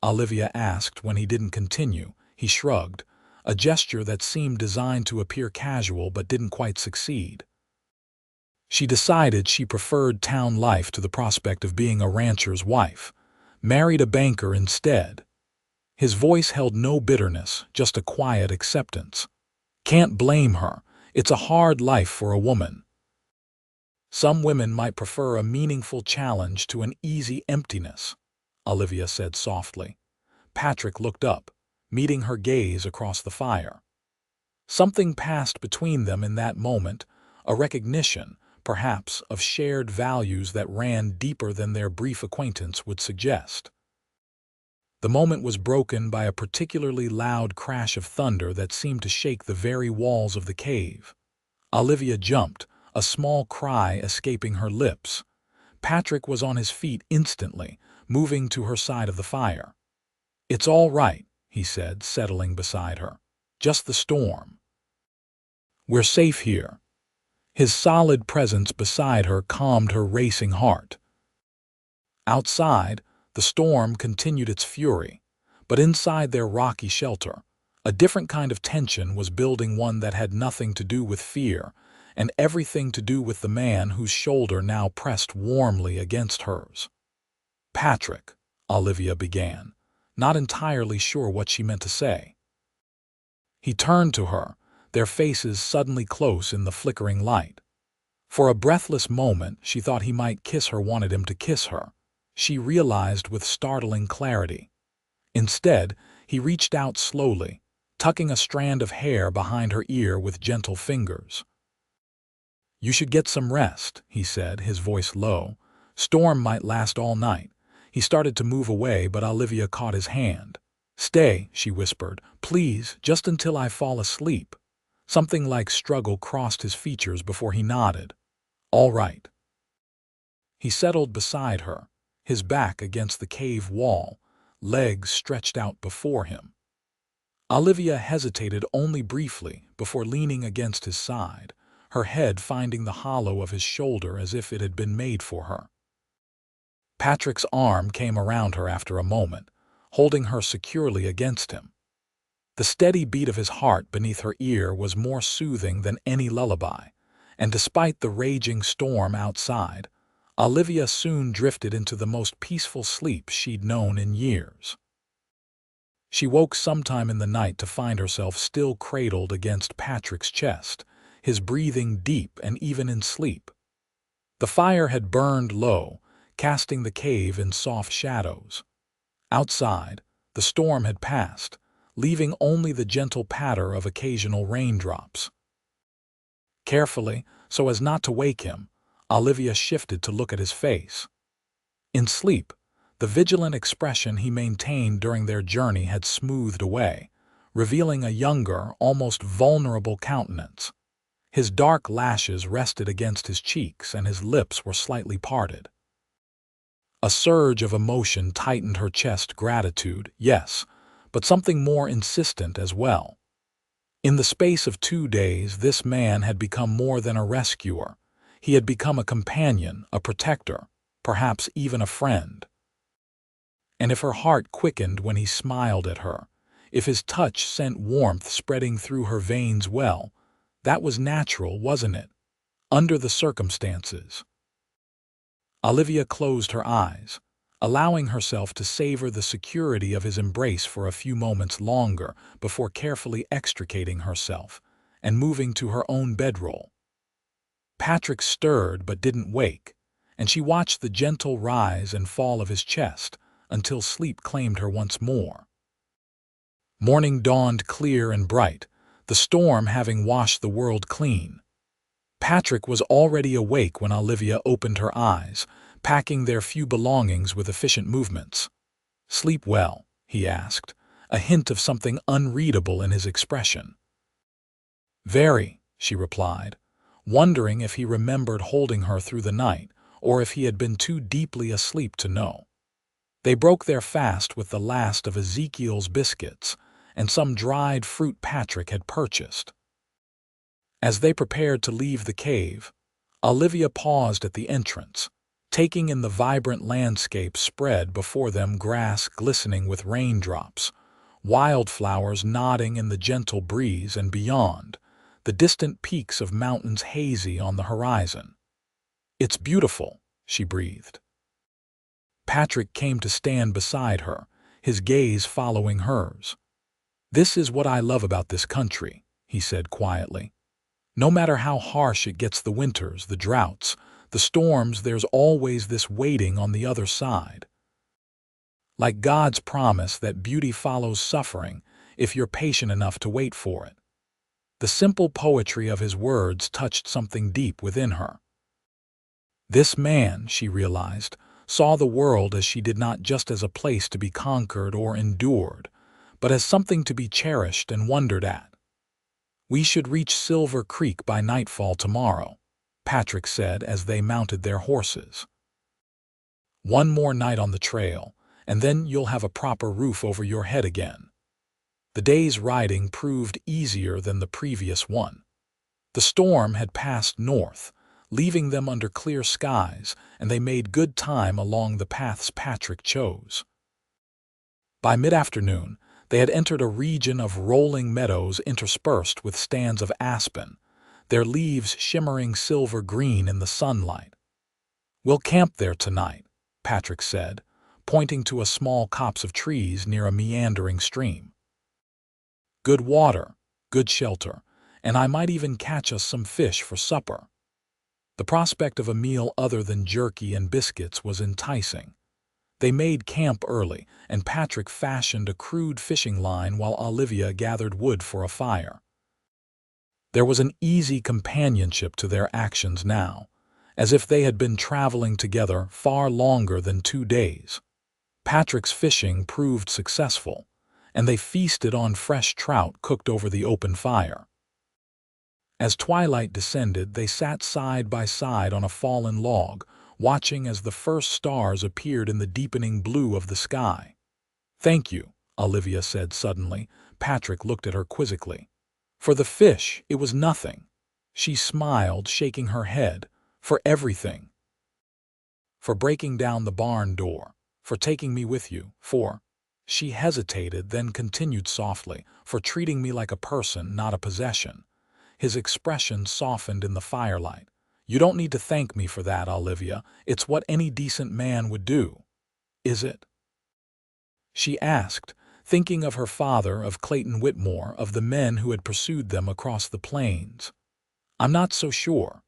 Olivia asked when he didn't continue. He shrugged, a gesture that seemed designed to appear casual but didn't quite succeed. "She decided she preferred town life to the prospect of being a rancher's wife. Married a banker instead." His voice held no bitterness, just a quiet acceptance. "Can't blame her. It's a hard life for a woman. Some women might prefer a meaningful challenge to an easy emptiness," Olivia said softly. Patrick looked up, meeting her gaze across the fire. Something passed between them in that moment, a recognition, perhaps, of shared values that ran deeper than their brief acquaintance would suggest. The moment was broken by a particularly loud crash of thunder that seemed to shake the very walls of the cave. Olivia jumped, a small cry escaping her lips. Patrick was on his feet instantly, moving to her side of the fire. "It's all right," he said, settling beside her. "Just the storm. We're safe here." His solid presence beside her calmed her racing heart. Outside, the storm continued its fury, but inside their rocky shelter, a different kind of tension was building, one that had nothing to do with fear and everything to do with the man whose shoulder now pressed warmly against hers. "Patrick," Olivia began, not entirely sure what she meant to say. He turned to her, their faces suddenly close in the flickering light. For a breathless moment, she thought he might kiss her, wanted him to kiss her. She realized with startling clarity. Instead, he reached out slowly, tucking a strand of hair behind her ear with gentle fingers. "You should get some rest," he said, his voice low. "Storm might last all night." He started to move away, but Olivia caught his hand. "Stay," she whispered. "Please, just until I fall asleep." Something like struggle crossed his features before he nodded. "All right." He settled beside her, his back against the cave wall, legs stretched out before him. Olivia hesitated only briefly before leaning against his side, her head finding the hollow of his shoulder as if it had been made for her. Patrick's arm came around her after a moment, holding her securely against him. The steady beat of his heart beneath her ear was more soothing than any lullaby, and despite the raging storm outside, Olivia soon drifted into the most peaceful sleep she'd known in years. She woke sometime in the night to find herself still cradled against Patrick's chest, his breathing deep and even in sleep. The fire had burned low, casting the cave in soft shadows. Outside, the storm had passed, leaving only the gentle patter of occasional raindrops. Carefully, so as not to wake him, Olivia shifted to look at his face. In sleep, the vigilant expression he maintained during their journey had smoothed away, revealing a younger, almost vulnerable countenance. His dark lashes rested against his cheeks and his lips were slightly parted. A surge of emotion tightened her chest. Gratitude, yes, but something more insistent as well. In the space of 2 days, this man had become more than a rescuer. He had become a companion, a protector, perhaps even a friend. And if her heart quickened when he smiled at her, if his touch sent warmth spreading through her veins, well, that was natural, wasn't it? Under the circumstances. Olivia closed her eyes, allowing herself to savor the security of his embrace for a few moments longer before carefully extricating herself and moving to her own bedroll. Patrick stirred but didn't wake, and she watched the gentle rise and fall of his chest until sleep claimed her once more. Morning dawned clear and bright, the storm having washed the world clean. Patrick was already awake when Olivia opened her eyes, packing their few belongings with efficient movements. "Sleep well?" he asked, a hint of something unreadable in his expression. "Very," she replied, wondering if he remembered holding her through the night or if he had been too deeply asleep to know. They broke their fast with the last of Ezekiel's biscuits and some dried fruit Patrick had purchased. As they prepared to leave the cave, Olivia paused at the entrance, taking in the vibrant landscape spread before them, grass glistening with raindrops, wildflowers nodding in the gentle breeze, and beyond, the distant peaks of mountains hazy on the horizon. "It's beautiful," she breathed. Patrick came to stand beside her, his gaze following hers. "This is what I love about this country," he said quietly. "No matter how harsh it gets, the winters, the droughts, the storms, there's always this waiting on the other side. Like God's promise that beauty follows suffering if you're patient enough to wait for it." The simple poetry of his words touched something deep within her. This man, she realized, saw the world as she did, not just as a place to be conquered or endured, but as something to be cherished and wondered at. "We should reach Silver Creek by nightfall tomorrow," Patrick said as they mounted their horses. "One more night on the trail, and then you'll have a proper roof over your head again." The day's riding proved easier than the previous one. The storm had passed north, leaving them under clear skies, and they made good time along the paths Patrick chose. By mid-afternoon, they had entered a region of rolling meadows interspersed with stands of aspen, their leaves shimmering silver green in the sunlight. "We'll camp there tonight," Patrick said, pointing to a small copse of trees near a meandering stream. "Good water, good shelter, and I might even catch us some fish for supper." The prospect of a meal other than jerky and biscuits was enticing. They made camp early, and Patrick fashioned a crude fishing line while Olivia gathered wood for a fire. There was an easy companionship to their actions now, as if they had been traveling together far longer than 2 days. Patrick's fishing proved successful, and they feasted on fresh trout cooked over the open fire. As twilight descended, they sat side by side on a fallen log, watching as the first stars appeared in the deepening blue of the sky. "Thank you," Olivia said suddenly. Patrick looked at her quizzically. "For the fish, it was nothing." She smiled, shaking her head. "For everything. For breaking down the barn door, for taking me with you, for—" She hesitated, then continued softly, "for treating me like a person, not a possession." His expression softened in the firelight. "You don't need to thank me for that, Olivia. It's what any decent man would do." "Is it?" she asked, thinking of her father, of Clayton Whitmore, of the men who had pursued them across the plains. I'm not so sure.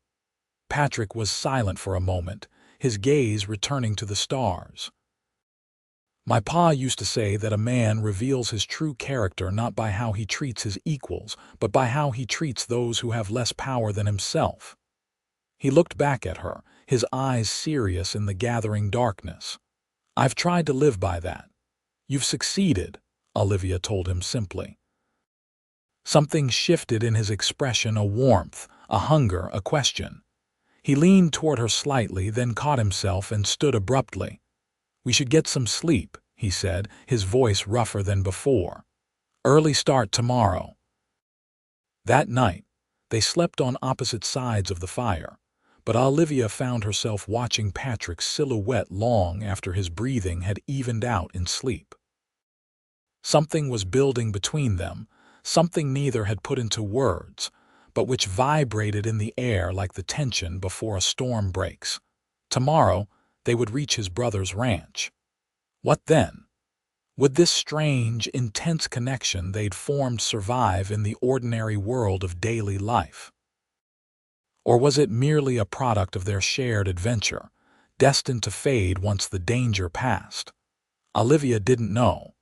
Patrick was silent for a moment, his gaze returning to the stars. My pa used to say that a man reveals his true character not by how he treats his equals, but by how he treats those who have less power than himself. He looked back at her, his eyes serious in the gathering darkness. I've tried to live by that. You've succeeded, Olivia told him simply. Something shifted in his expression, a warmth, a hunger, a question. He leaned toward her slightly, then caught himself and stood abruptly. We should get some sleep, he said, his voice rougher than before. Early start tomorrow. That night, they slept on opposite sides of the fire, but Olivia found herself watching Patrick's silhouette long after his breathing had evened out in sleep. Something was building between them, something neither had put into words, but which vibrated in the air like the tension before a storm breaks. Tomorrow, they would reach his brother's ranch. What then? Would this strange, intense connection they'd formed survive in the ordinary world of daily life? Or was it merely a product of their shared adventure, destined to fade once the danger passed? Olivia didn't know,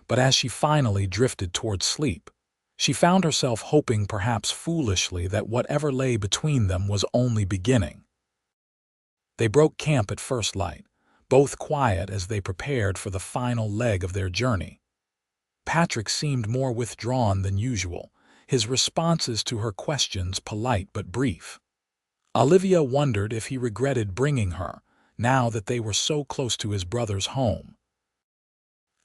but as she finally drifted toward sleep, she found herself hoping, perhaps foolishly, that whatever lay between them was only beginning. They broke camp at first light, both quiet as they prepared for the final leg of their journey. Patrick seemed more withdrawn than usual, his responses to her questions polite but brief. Olivia wondered if he regretted bringing her, now that they were so close to his brother's home.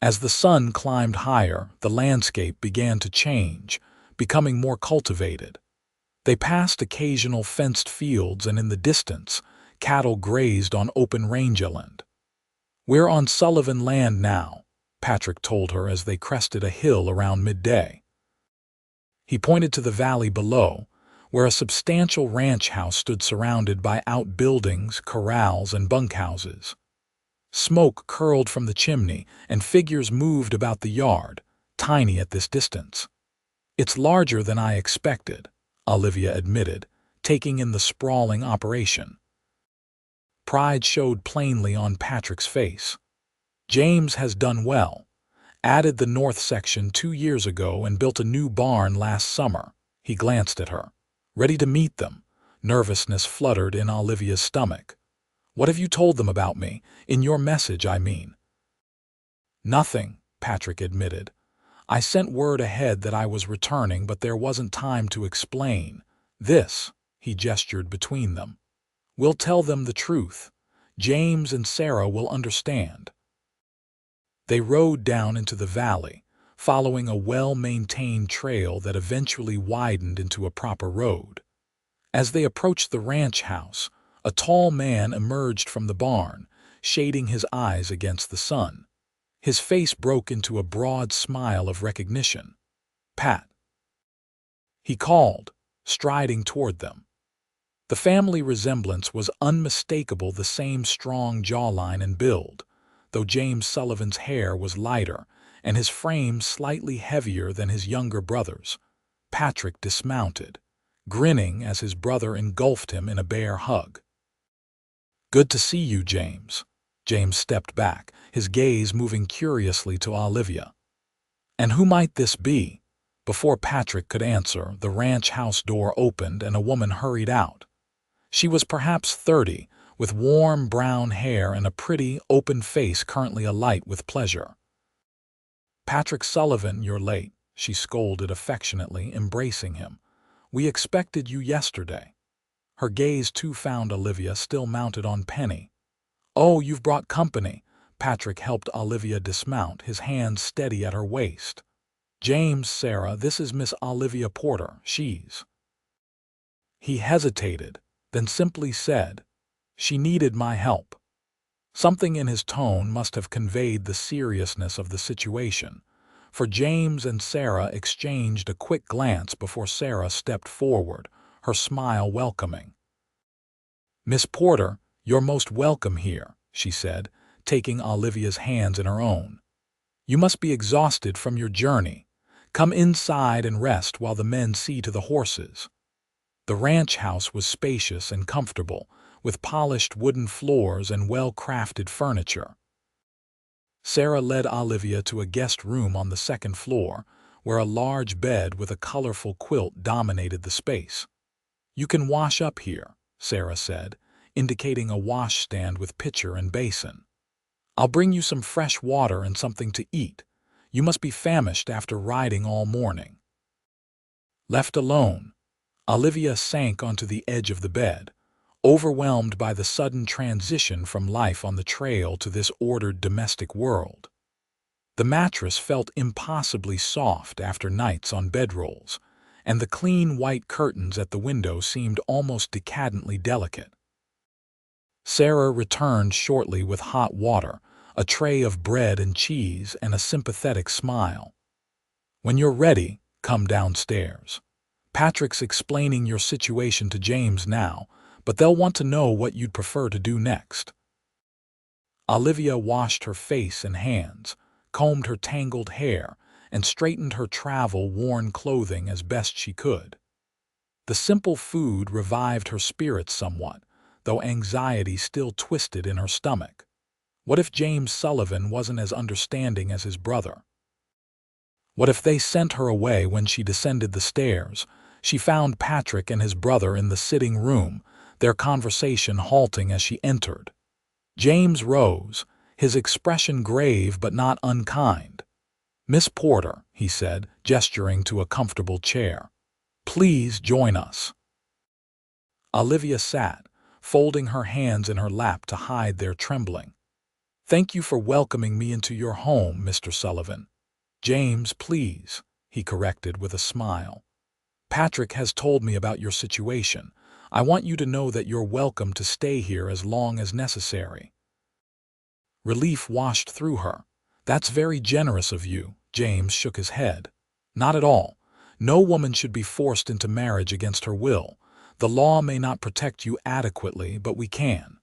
As the sun climbed higher, the landscape began to change, becoming more cultivated. They passed occasional fenced fields, and in the distance, cattle grazed on open rangeland. We're on Sullivan land now, Patrick told her as they crested a hill around midday. He pointed to the valley below, where a substantial ranch house stood surrounded by outbuildings, corrals, and bunkhouses. Smoke curled from the chimney, and figures moved about the yard, tiny at this distance. It's larger than I expected, Olivia admitted, taking in the sprawling operation. Pride showed plainly on Patrick's face. James has done well. Added the north section 2 years ago and built a new barn last summer. He glanced at her, ready to meet them. Nervousness fluttered in Olivia's stomach. What have you told them about me? In your message, I mean. Nothing, Patrick admitted. I sent word ahead that I was returning, but there wasn't time to explain. This, he gestured between them. We'll tell them the truth. James and Sarah will understand. They rode down into the valley, following a well-maintained trail that eventually widened into a proper road. As they approached the ranch house, a tall man emerged from the barn, shading his eyes against the sun. His face broke into a broad smile of recognition. Pat, he called, striding toward them. The family resemblance was unmistakable, the same strong jawline and build, though James Sullivan's hair was lighter and his frame slightly heavier than his younger brother's. Patrick dismounted, grinning as his brother engulfed him in a bear hug. Good to see you, James. James stepped back, his gaze moving curiously to Olivia. And who might this be? Before Patrick could answer, the ranch house door opened and a woman hurried out. She was perhaps 30, with warm brown hair and a pretty, open face currently alight with pleasure. Patrick Sullivan, you're late, she scolded affectionately, embracing him. We expected you yesterday. Her gaze too found Olivia, still mounted on Penny. Oh, you've brought company. Patrick helped Olivia dismount, his hands steady at her waist. James, Sarah, this is Miss Olivia Porter, she's. He hesitated, then simply said, she needed my help. Something in his tone must have conveyed the seriousness of the situation, for James and Sarah exchanged a quick glance before Sarah stepped forward, her smile welcoming. Miss Porter, you're most welcome here, she said, taking Olivia's hands in her own. You must be exhausted from your journey. Come inside and rest while the men see to the horses. The ranch house was spacious and comfortable, with polished wooden floors and well-crafted furniture. Sarah led Olivia to a guest room on the second floor, where a large bed with a colorful quilt dominated the space. "You can wash up here," Sarah said, indicating a washstand with pitcher and basin. "I'll bring you some fresh water and something to eat. You must be famished after riding all morning." Left alone, Olivia sank onto the edge of the bed, overwhelmed by the sudden transition from life on the trail to this ordered domestic world. The mattress felt impossibly soft after nights on bedrolls, and the clean white curtains at the window seemed almost decadently delicate. Sarah returned shortly with hot water, a tray of bread and cheese, and a sympathetic smile. "When you're ready, come downstairs. Patrick's explaining your situation to James now, but they'll want to know what you'd prefer to do next." Olivia washed her face and hands, combed her tangled hair, and straightened her travel-worn clothing as best she could. The simple food revived her spirits somewhat, though anxiety still twisted in her stomach. What if James Sullivan wasn't as understanding as his brother? What if they sent her away? When she descended the stairs, she found Patrick and his brother in the sitting room, their conversation halting as she entered. James rose, his expression grave but not unkind. "Miss Porter," he said, gesturing to a comfortable chair, "please join us." Olivia sat, folding her hands in her lap to hide their trembling. "Thank you for welcoming me into your home, Mr. Sullivan." "James, please," he corrected with a smile. "Patrick has told me about your situation. I want you to know that you're welcome to stay here as long as necessary." Relief washed through her. "That's very generous of you." James shook his head. "Not at all. No woman should be forced into marriage against her will. The law may not protect you adequately, but we can."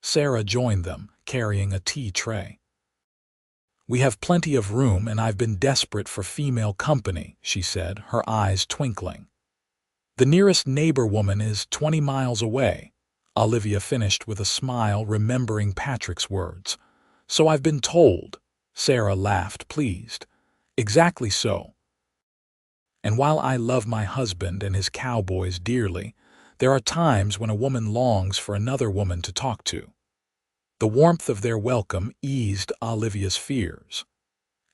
Sarah joined them, carrying a tea tray. "We have plenty of room, and I've been desperate for female company," she said, her eyes twinkling. "The nearest neighbor woman is 20 miles away," Olivia finished with a smile, remembering Patrick's words. "So I've been told." Sarah laughed, pleased. "Exactly so. And while I love my husband and his cowboys dearly, there are times when a woman longs for another woman to talk to." The warmth of their welcome eased Olivia's fears.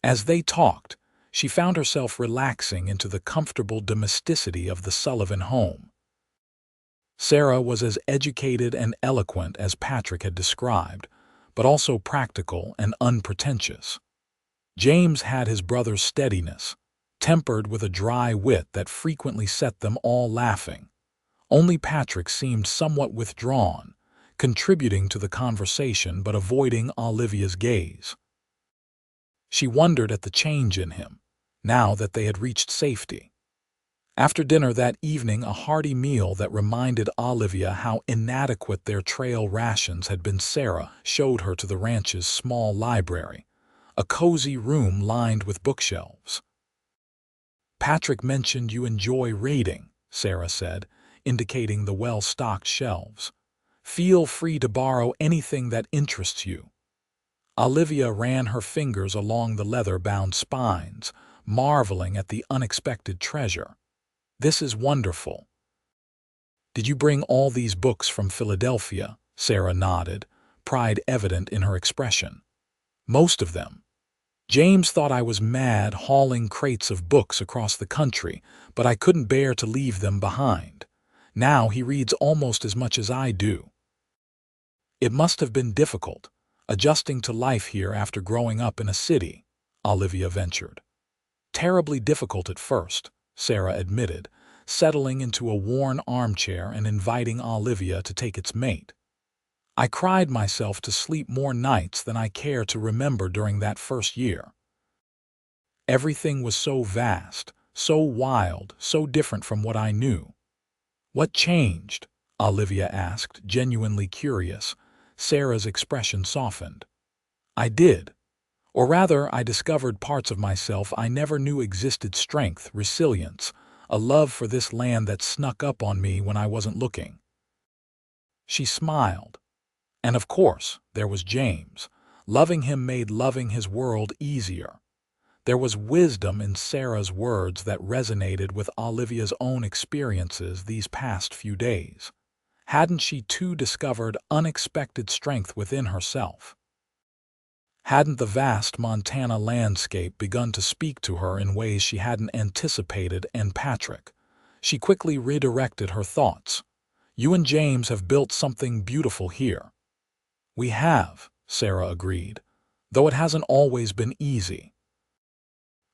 As they talked, she found herself relaxing into the comfortable domesticity of the Sullivan home. Sarah was as educated and eloquent as Patrick had described, but also practical and unpretentious. James had his brother's steadiness, tempered with a dry wit that frequently set them all laughing. Only Patrick seemed somewhat withdrawn, contributing to the conversation but avoiding Olivia's gaze. She wondered at the change in him, now that they had reached safety. After dinner that evening, a hearty meal that reminded Olivia how inadequate their trail rations had been, Sarah showed her to the ranch's small library, a cozy room lined with bookshelves. "Patrick mentioned you enjoy reading," Sarah said, indicating the well-stocked shelves. "Feel free to borrow anything that interests you." Olivia ran her fingers along the leather-bound spines, marveling at the unexpected treasure. "This is wonderful." "Did you bring all these books from Philadelphia?" Sarah nodded, pride evident in her expression. "Most of them. James thought I was mad hauling crates of books across the country, but I couldn't bear to leave them behind. Now he reads almost as much as I do." "It must have been difficult, adjusting to life here after growing up in a city," Olivia ventured. "Terribly difficult at first," Sarah admitted, settling into a worn armchair and inviting Olivia to take its mate. "I cried myself to sleep more nights than I care to remember during that first year. Everything was so vast, so wild, so different from what I knew." "What changed?" Olivia asked, genuinely curious. Sarah's expression softened. "I did. Or rather, I discovered parts of myself I never knew existed: strength, resilience, a love for this land that snuck up on me when I wasn't looking. She smiled. And of course, there was James. Loving him made loving his world easier. There was wisdom in Sarah's words that resonated with Olivia's own experiences these past few days. Hadn't she too discovered unexpected strength within herself? Hadn't the vast Montana landscape begun to speak to her in ways she hadn't anticipated? And Patrick? She quickly redirected her thoughts. You and James have built something beautiful here. We have, Sarah agreed, though it hasn't always been easy.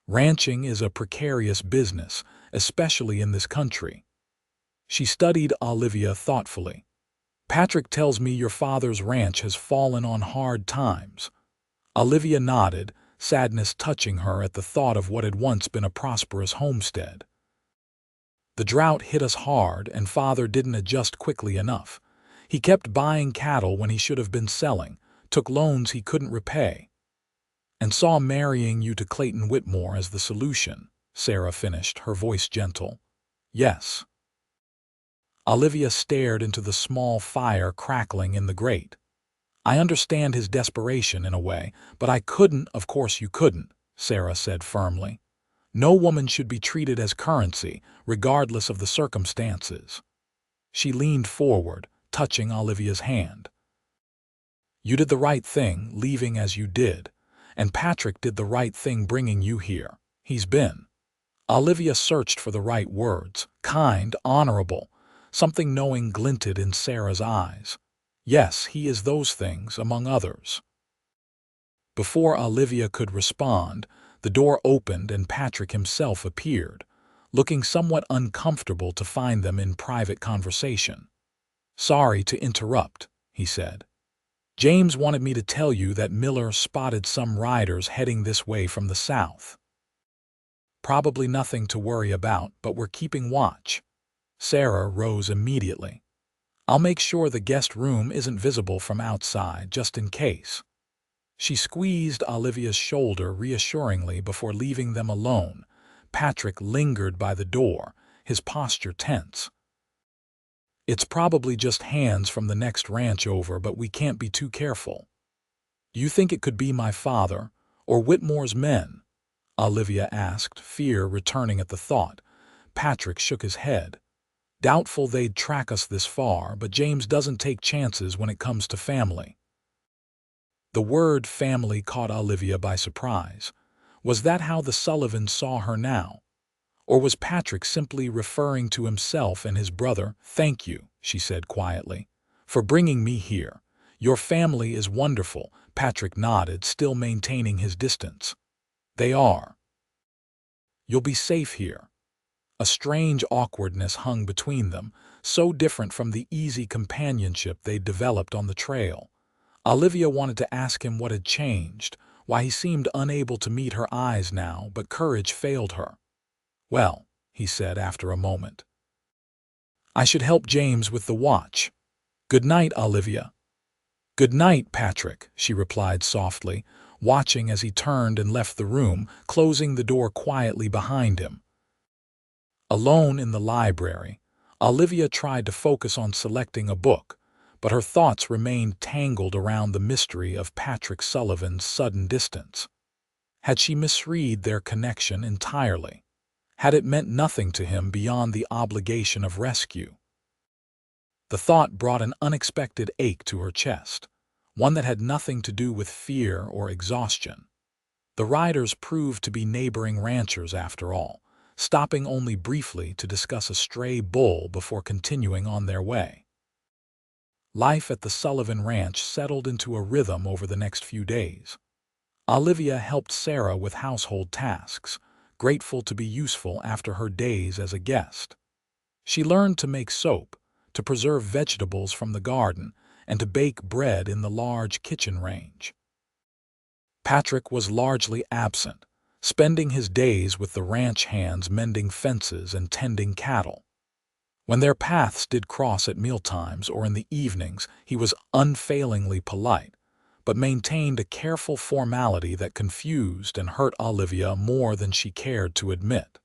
Ranching is a precarious business, especially in this country. She studied Olivia thoughtfully. Patrick tells me your father's ranch has fallen on hard times. Olivia nodded, sadness touching her at the thought of what had once been a prosperous homestead. The drought hit us hard, and father didn't adjust quickly enough. He kept buying cattle when he should have been selling, took loans he couldn't repay, and saw marrying you to Clayton Whitmore as the solution, Sarah finished, her voice gentle. Yes. Olivia stared into the small fire crackling in the grate. I understand his desperation in a way, but I couldn't. Of course you couldn't, Sarah said firmly. No woman should be treated as currency, regardless of the circumstances. She leaned forward, touching Olivia's hand. You did the right thing, leaving as you did, and Patrick did the right thing bringing you here. He's been. Olivia searched for the right words, kind, honorable. Something knowing glinted in Sarah's eyes. Yes, he is those things, among others. Before Olivia could respond, the door opened and Patrick himself appeared, looking somewhat uncomfortable to find them in private conversation. Sorry to interrupt, he said. James wanted me to tell you that Miller spotted some riders heading this way from the south. Probably nothing to worry about, but we're keeping watch. Sarah rose immediately. I'll make sure the guest room isn't visible from outside, just in case. She squeezed Olivia's shoulder reassuringly before leaving them alone. Patrick lingered by the door, his posture tense. It's probably just hands from the next ranch over, but we can't be too careful. Do you think it could be my father, or Whitmore's men? Olivia asked, fear returning at the thought. Patrick shook his head. Doubtful they'd track us this far, but James doesn't take chances when it comes to family. The word family caught Olivia by surprise. Was that how the Sullivans saw her now? Or was Patrick simply referring to himself and his brother? Thank you, she said quietly, for bringing me here. Your family is wonderful, Patrick nodded, still maintaining his distance. They are. You'll be safe here. A strange awkwardness hung between them, so different from the easy companionship they'd developed on the trail. Olivia wanted to ask him what had changed, why he seemed unable to meet her eyes now, but courage failed her. Well, he said after a moment. I should help James with the watch. Good night, Olivia. Good night, Patrick, she replied softly, watching as he turned and left the room, closing the door quietly behind him. Alone in the library, Olivia tried to focus on selecting a book, but her thoughts remained tangled around the mystery of Patrick Sullivan's sudden distance. Had she misread their connection entirely? Had it meant nothing to him beyond the obligation of rescue? The thought brought an unexpected ache to her chest, one that had nothing to do with fear or exhaustion. The riders proved to be neighboring ranchers after all, stopping only briefly to discuss a stray bull before continuing on their way. Life at the Sullivan Ranch settled into a rhythm over the next few days. Olivia helped Sarah with household tasks, grateful to be useful after her days as a guest. She learned to make soap, to preserve vegetables from the garden, and to bake bread in the large kitchen range. Patrick was largely absent, spending his days with the ranch hands mending fences and tending cattle. When their paths did cross at mealtimes or in the evenings, he was unfailingly polite, but maintained a careful formality that confused and hurt Olivia more than she cared to admit.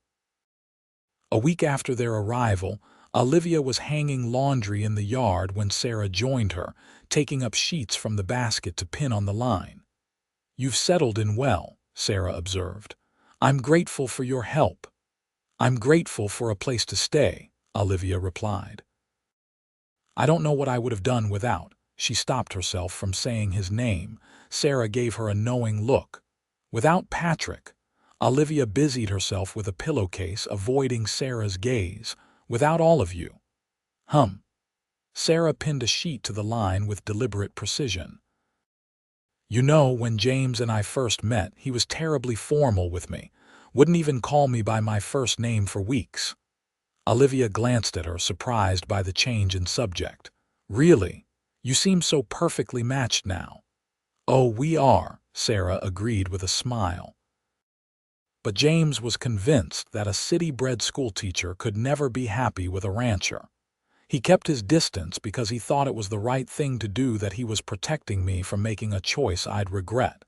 A week after their arrival, Olivia was hanging laundry in the yard when Sarah joined her, taking up sheets from the basket to pin on the line. "You've settled in well," Sarah observed. "I'm grateful for your help." "I'm grateful for a place to stay," Olivia replied. "I don't know what I would have done without." She stopped herself from saying his name. Sarah gave her a knowing look. "Without Patrick." Olivia busied herself with a pillowcase, avoiding Sarah's gaze. "Without all of you." "Hum." Sarah pinned a sheet to the line with deliberate precision. "You know, when James and I first met, he was terribly formal with me. Wouldn't even call me by my first name for weeks." Olivia glanced at her, surprised by the change in subject. "Really? You seem so perfectly matched now." "Oh, we are," Sarah agreed with a smile. But James was convinced that a city-bred schoolteacher could never be happy with a rancher. "He kept his distance because he thought it was the right thing to do, that he was protecting me from making a choice I'd regret."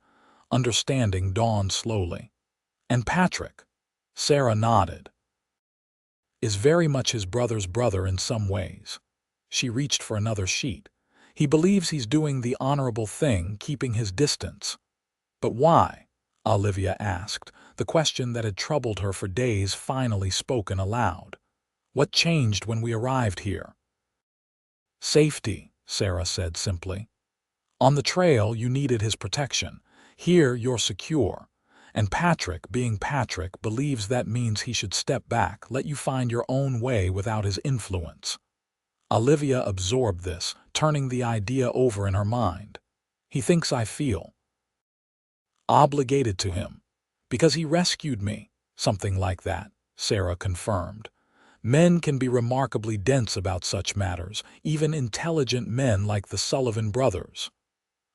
Understanding dawned slowly. "And Patrick?" Sarah nodded. "Is very much his brother's brother in some ways." She reached for another sheet. "He believes he's doing the honorable thing, keeping his distance." "But why?" Olivia asked, the question that had troubled her for days finally spoken aloud. "What changed when we arrived here?" "Safety," Sarah said simply. "On the trail, you needed his protection. Here, you're secure. And Patrick, being Patrick, believes that means he should step back, let you find your own way without his influence." Olivia absorbed this, turning the idea over in her mind. "He thinks I feel obligated to him because he rescued me." "Something like that," Sarah confirmed. "Men can be remarkably dense about such matters, even intelligent men like the Sullivan brothers."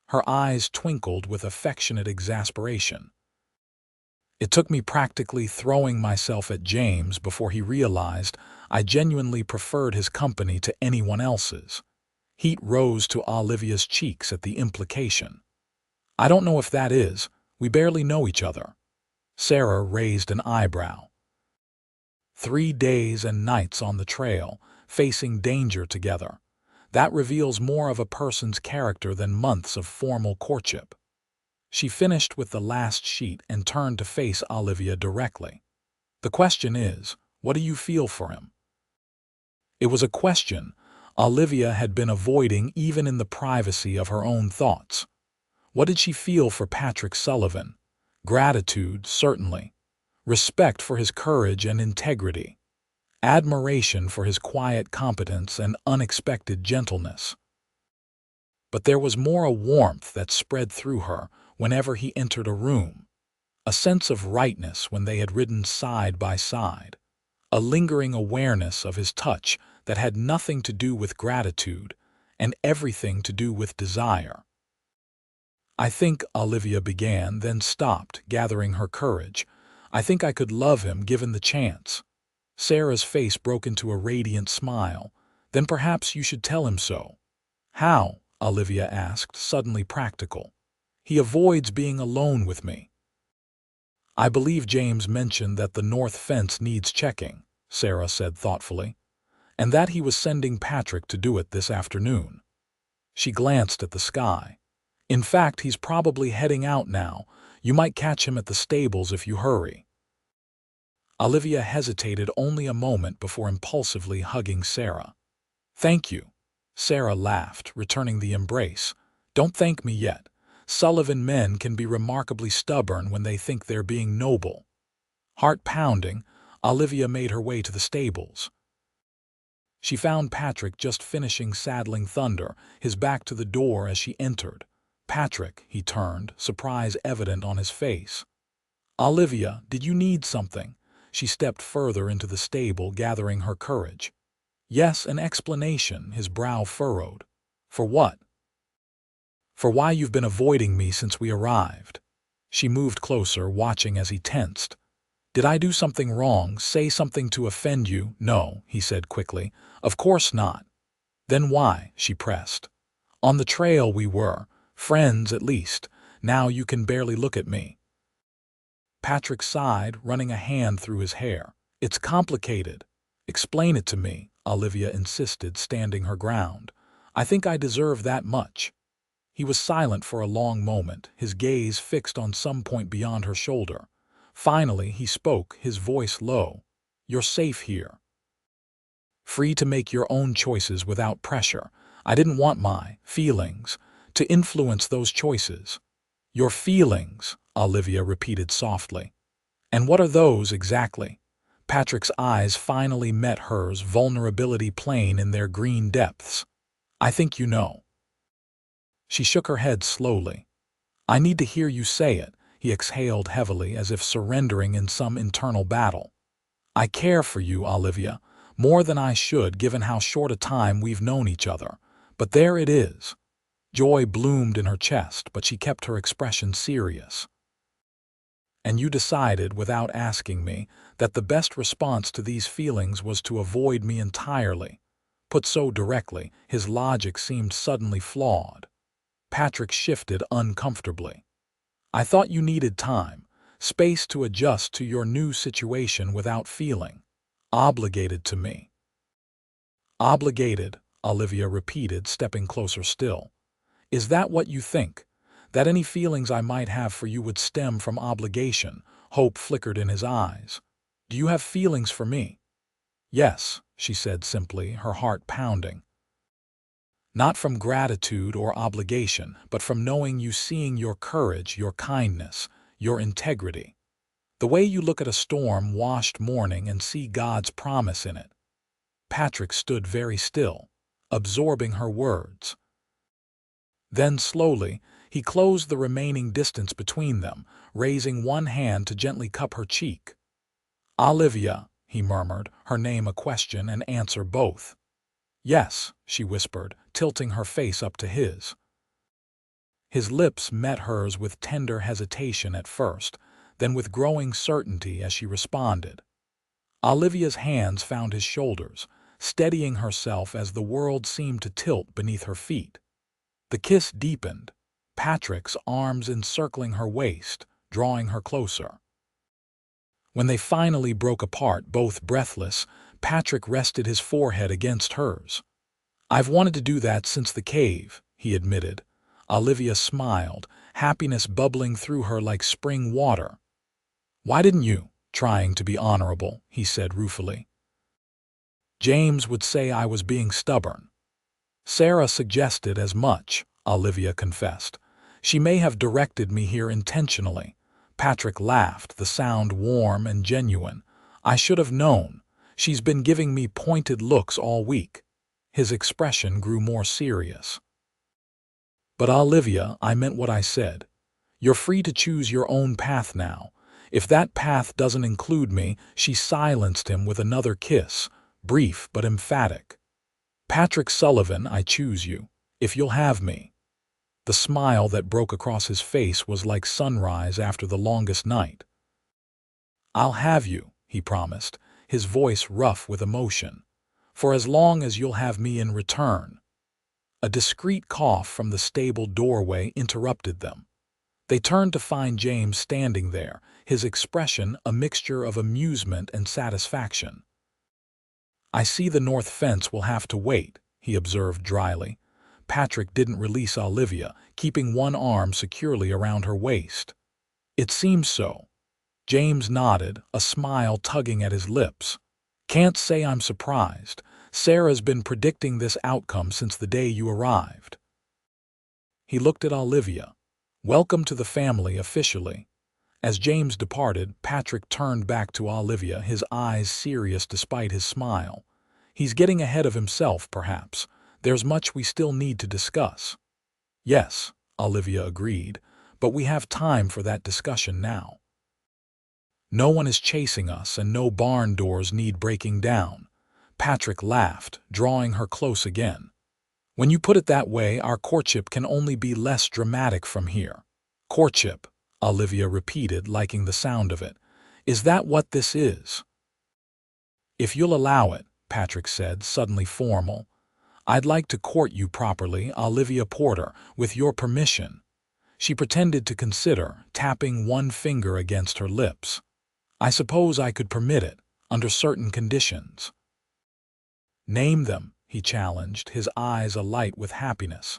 Her eyes twinkled with affectionate exasperation. "It took me practically throwing myself at James before he realized I genuinely preferred his company to anyone else's." Heat rose to Olivia's cheeks at the implication. "I don't know if that is. We barely know each other." Sarah raised an eyebrow. 3 days and nights on the trail, facing danger together. That reveals more of a person's character than months of formal courtship." She finished with the last sheet and turned to face Olivia directly. "The question is, what do you feel for him?" It was a question Olivia had been avoiding even in the privacy of her own thoughts. What did she feel for Patrick Sullivan? Gratitude, certainly. Respect for his courage and integrity. Admiration for his quiet competence and unexpected gentleness. But there was more, a warmth that spread through her whenever he entered a room. A sense of rightness when they had ridden side by side. A lingering awareness of his touch that had nothing to do with gratitude and everything to do with desire. "I think," Olivia began, then stopped, gathering her courage. "I think I could love him given the chance." Sarah's face broke into a radiant smile. "Then perhaps you should tell him so." "How?" Olivia asked, suddenly practical. "He avoids being alone with me." "I believe James mentioned that the north fence needs checking," Sarah said thoughtfully, "and that he was sending Patrick to do it this afternoon." She glanced at the sky. "In fact, he's probably heading out now. You might catch him at the stables if you hurry." Olivia hesitated only a moment before impulsively hugging Sarah. "Thank you." Sarah laughed, returning the embrace. "Don't thank me yet. Sullivan men can be remarkably stubborn when they think they're being noble." Heart pounding, Olivia made her way to the stables. She found Patrick just finishing saddling Thunder, his back to the door as she entered. "Patrick," he turned, surprise evident on his face. "Olivia, did you need something?" She stepped further into the stable, gathering her courage. "Yes, an explanation," his brow furrowed. "For what?" "For why you've been avoiding me since we arrived." She moved closer, watching as he tensed. "Did I do something wrong, say something to offend you?" "No," he said quickly. "Of course not." "Then why?" she pressed. "On the trail we were. Friends, at least. Now you can barely look at me." Patrick sighed, running a hand through his hair. It's complicated. Explain it to me, Olivia insisted, standing her ground. I think I deserve that much. He was silent for a long moment, his gaze fixed on some point beyond her shoulder. Finally, he spoke, his voice low. You're safe here. Free to make your own choices without pressure. I didn't want my feelings to influence those choices. Your feelings, Olivia repeated softly. And what are those exactly? Patrick's eyes finally met hers, vulnerability plain in their green depths. I think you know. She shook her head slowly. I need to hear you say it, he exhaled heavily as if surrendering in some internal battle. I care for you, Olivia, more than I should given how short a time we've known each other. But there it is. Joy bloomed in her chest, but she kept her expression serious. And you decided, without asking me, that the best response to these feelings was to avoid me entirely. Put so directly, his logic seemed suddenly flawed. Patrick shifted uncomfortably. I thought you needed time, space to adjust to your new situation without feeling obligated to me. Obligated, Olivia repeated, stepping closer still. Is that what you think? That any feelings I might have for you would stem from obligation? Hope flickered in his eyes. Do you have feelings for me? Yes, she said simply, her heart pounding. Not from gratitude or obligation, but from knowing you, seeing your courage, your kindness, your integrity. The way you look at a storm-washed morning and see God's promise in it. Patrick stood very still, absorbing her words. Then slowly, he closed the remaining distance between them, raising one hand to gently cup her cheek. Olivia, he murmured, her name a question and answer both. Yes, she whispered, tilting her face up to his. His lips met hers with tender hesitation at first, then with growing certainty as she responded. Olivia's hands found his shoulders, steadying herself as the world seemed to tilt beneath her feet. The kiss deepened, Patrick's arms encircling her waist, drawing her closer. When they finally broke apart, both breathless, Patrick rested his forehead against hers. I've wanted to do that since the cave, he admitted. Olivia smiled, happiness bubbling through her like spring water. Why didn't you? Trying to be honorable, he said ruefully. James would say I was being stubborn. Sarah suggested as much, Olivia confessed. She may have directed me here intentionally. Patrick laughed, the sound warm and genuine. I should have known. She's been giving me pointed looks all week. His expression grew more serious. But Olivia, I meant what I said. You're free to choose your own path now. If that path doesn't include me, she silenced him with another kiss, brief but emphatic. Patrick Sullivan, I choose you, if you'll have me. The smile that broke across his face was like sunrise after the longest night. I'll have you, he promised, his voice rough with emotion, for as long as you'll have me in return. A discreet cough from the stable doorway interrupted them. They turned to find James standing there, his expression a mixture of amusement and satisfaction. I see the north fence will have to wait, he observed dryly. Patrick didn't release Olivia, keeping one arm securely around her waist. It seems so. James nodded, a smile tugging at his lips. Can't say I'm surprised. Sarah's been predicting this outcome since the day you arrived. He looked at Olivia. Welcome to the family officially. As James departed, Patrick turned back to Olivia, his eyes serious despite his smile. He's getting ahead of himself, perhaps. There's much we still need to discuss. Yes, Olivia agreed, but we have time for that discussion now. No one is chasing us and no barn doors need breaking down. Patrick laughed, drawing her close again. When you put it that way, our courtship can only be less dramatic from here. Courtship, Olivia repeated, liking the sound of it. Is that what this is? If you'll allow it, Patrick said, suddenly formal. I'd like to court you properly, Olivia Porter, with your permission. She pretended to consider, tapping one finger against her lips. I suppose I could permit it, under certain conditions. Name them, he challenged, his eyes alight with happiness.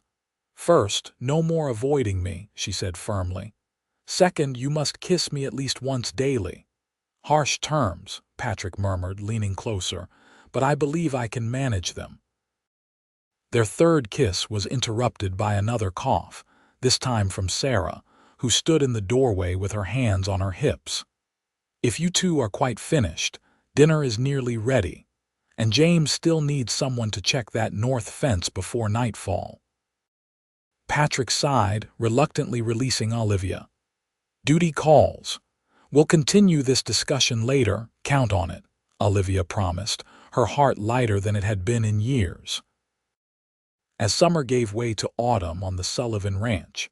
First, no more avoiding me, she said firmly. Second, you must kiss me at least once daily. Harsh terms, Patrick murmured, leaning closer, but I believe I can manage them. Their third kiss was interrupted by another cough, this time from Sarah, who stood in the doorway with her hands on her hips. If you two are quite finished, dinner is nearly ready, and James still needs someone to check that north fence before nightfall. Patrick sighed, reluctantly releasing Olivia. Duty calls. We'll continue this discussion later, count on it, Olivia promised, her heart lighter than it had been in years. As summer gave way to autumn on the Sullivan Ranch,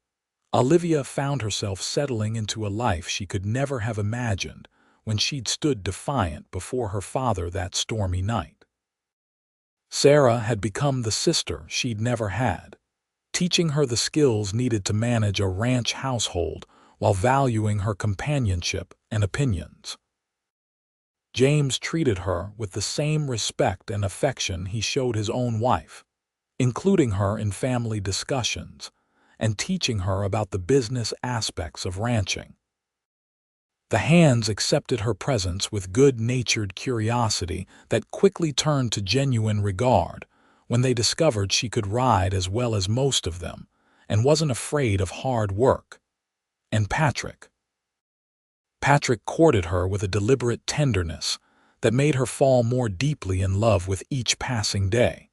Olivia found herself settling into a life she could never have imagined when she'd stood defiant before her father that stormy night. Sarah had become the sister she'd never had, teaching her the skills needed to manage a ranch household while valuing her companionship and opinions. James treated her with the same respect and affection he showed his own wife, including her in family discussions and teaching her about the business aspects of ranching. The Hands accepted her presence with good-natured curiosity that quickly turned to genuine regard when they discovered she could ride as well as most of them and wasn't afraid of hard work. And Patrick courted her with a deliberate tenderness that made her fall more deeply in love with each passing day.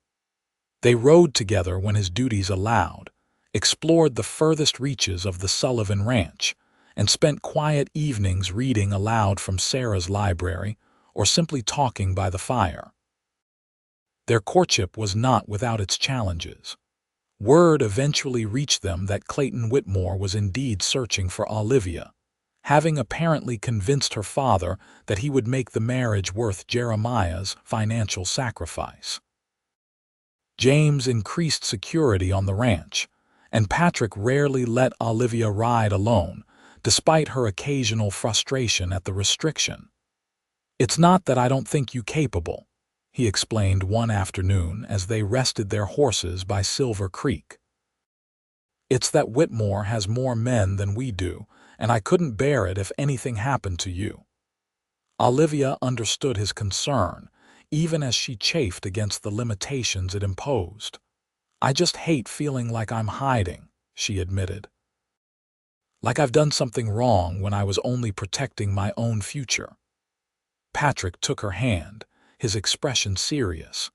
They rode together when his duties allowed, explored the furthest reaches of the Sullivan Ranch, and spent quiet evenings reading aloud from Sarah's library or simply talking by the fire. Their courtship was not without its challenges. Word eventually reached them that Clayton Whitmore was indeed searching for Olivia, having apparently convinced her father that he would make the marriage worth Jeremiah's financial sacrifice. James increased security on the ranch, and Patrick rarely let Olivia ride alone, despite her occasional frustration at the restriction. "It's not that I don't think you capable," he explained one afternoon as they rested their horses by Silver Creek. "It's that Whitmore has more men than we do, and I couldn't bear it if anything happened to you." Olivia understood his concern, even as she chafed against the limitations it imposed. "I just hate feeling like I'm hiding," she admitted. "Like I've done something wrong when I was only protecting my own future." Patrick took her hand, his expression serious.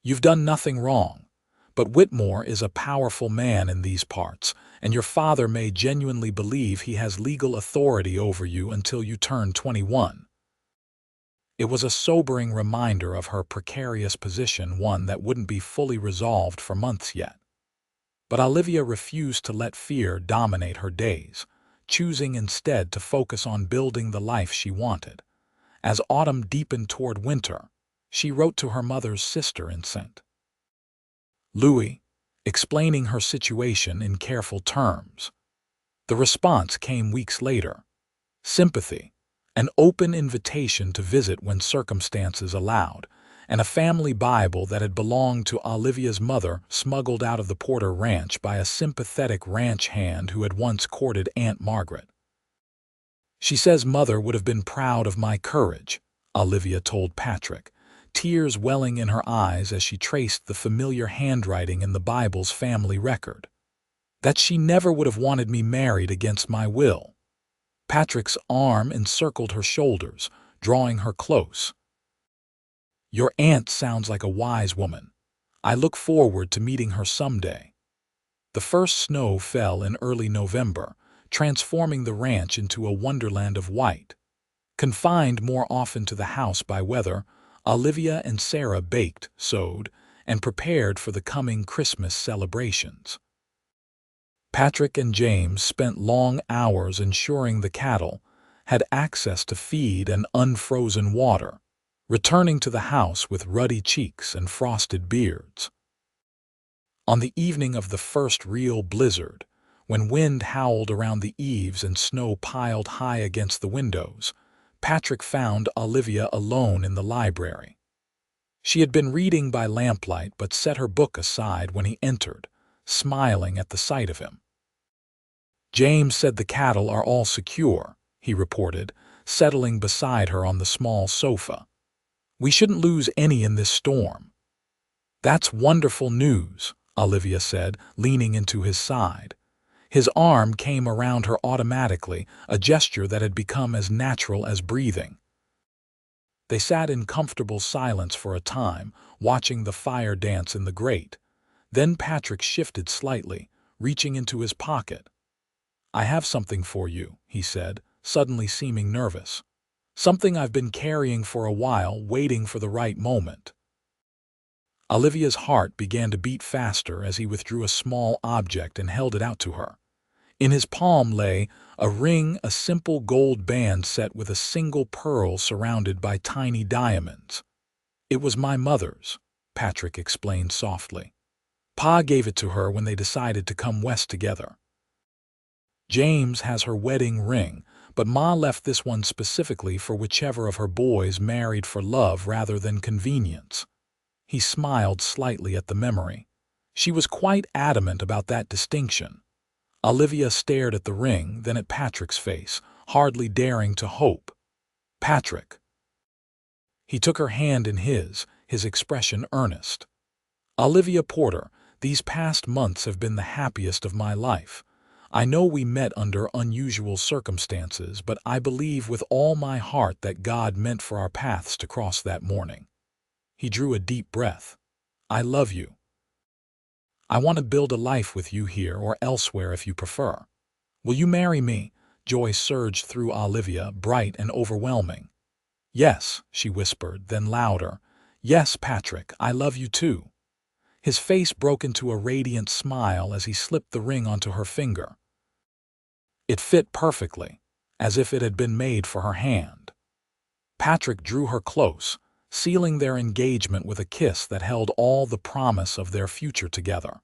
"You've done nothing wrong, but Whitmore is a powerful man in these parts, and your father may genuinely believe he has legal authority over you until you turn 21. It was a sobering reminder of her precarious position, one that wouldn't be fully resolved for months yet. But Olivia refused to let fear dominate her days, choosing instead to focus on building the life she wanted. As autumn deepened toward winter, she wrote to her mother's sister in St. Louis, explaining her situation in careful terms. The response came weeks later: sympathy, an open invitation to visit when circumstances allowed, and a family Bible that had belonged to Olivia's mother smuggled out of the Porter Ranch by a sympathetic ranch hand who had once courted Aunt Margaret. "She says Mother would have been proud of my courage," Olivia told Patrick, tears welling in her eyes as she traced the familiar handwriting in the Bible's family record. "That she never would have wanted me married against my will." Patrick's arm encircled her shoulders, drawing her close. "Your aunt sounds like a wise woman. I look forward to meeting her someday." The first snow fell in early November, transforming the ranch into a wonderland of white. Confined more often to the house by weather, Olivia and Sarah baked, sewed, and prepared for the coming Christmas celebrations. Patrick and James spent long hours ensuring the cattle had access to feed and unfrozen water, returning to the house with ruddy cheeks and frosted beards. On the evening of the first real blizzard, when wind howled around the eaves and snow piled high against the windows, Patrick found Olivia alone in the library. She had been reading by lamplight but set her book aside when he entered, smiling at the sight of him. "James said the cattle are all secure," he reported, settling beside her on the small sofa. "We shouldn't lose any in this storm." "That's wonderful news," Olivia said, leaning into his side. His arm came around her automatically, a gesture that had become as natural as breathing. They sat in comfortable silence for a time, watching the fire dance in the grate. Then Patrick shifted slightly, reaching into his pocket. "I have something for you," he said, suddenly seeming nervous. "Something I've been carrying for a while, waiting for the right moment." Olivia's heart began to beat faster as he withdrew a small object and held it out to her. In his palm lay a ring, a simple gold band set with a single pearl surrounded by tiny diamonds. "It was my mother's," Patrick explained softly. "Pa gave it to her when they decided to come west together. James has her wedding ring, but Ma left this one specifically for whichever of her boys married for love rather than convenience." He smiled slightly at the memory. She was quite adamant about that distinction. Olivia stared at the ring, then at Patrick's face, hardly daring to hope. "Patrick." He took her hand in his expression earnest. "Olivia Porter, these past months have been the happiest of my life. I know we met under unusual circumstances, but I believe with all my heart that God meant for our paths to cross that morning." He drew a deep breath. "I love you. I want to build a life with you here or elsewhere if you prefer. Will you marry me?" Joy surged through Olivia, bright and overwhelming. "Yes," she whispered, then louder. "Yes, Patrick, I love you too." His face broke into a radiant smile as he slipped the ring onto her finger. It fit perfectly, as if it had been made for her hand. Patrick drew her close, sealing their engagement with a kiss that held all the promise of their future together.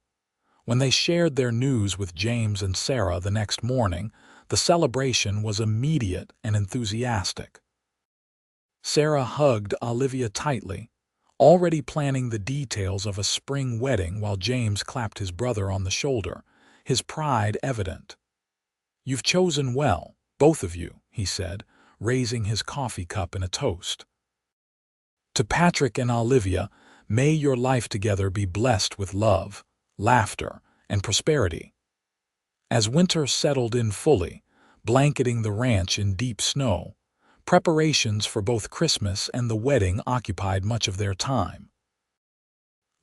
When they shared their news with James and Sarah the next morning, the celebration was immediate and enthusiastic. Sarah hugged Olivia tightly, already planning the details of a spring wedding, while James clapped his brother on the shoulder, his pride evident. "You've chosen well, both of you," he said, raising his coffee cup in a toast. "To Patrick and Olivia, may your life together be blessed with love, laughter, and prosperity." As winter settled in fully, blanketing the ranch in deep snow, preparations for both Christmas and the wedding occupied much of their time.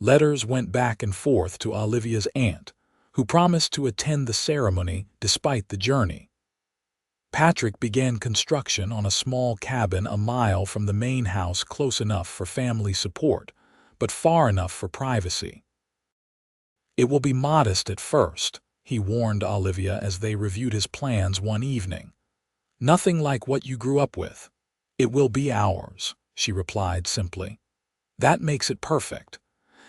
Letters went back and forth to Olivia's aunt, who promised to attend the ceremony despite the journey. Patrick began construction on a small cabin a mile from the main house, close enough for family support, but far enough for privacy. "It will be modest at first," he warned Olivia as they reviewed his plans one evening. "Nothing like what you grew up with." "It will be ours," she replied simply. "That makes it perfect."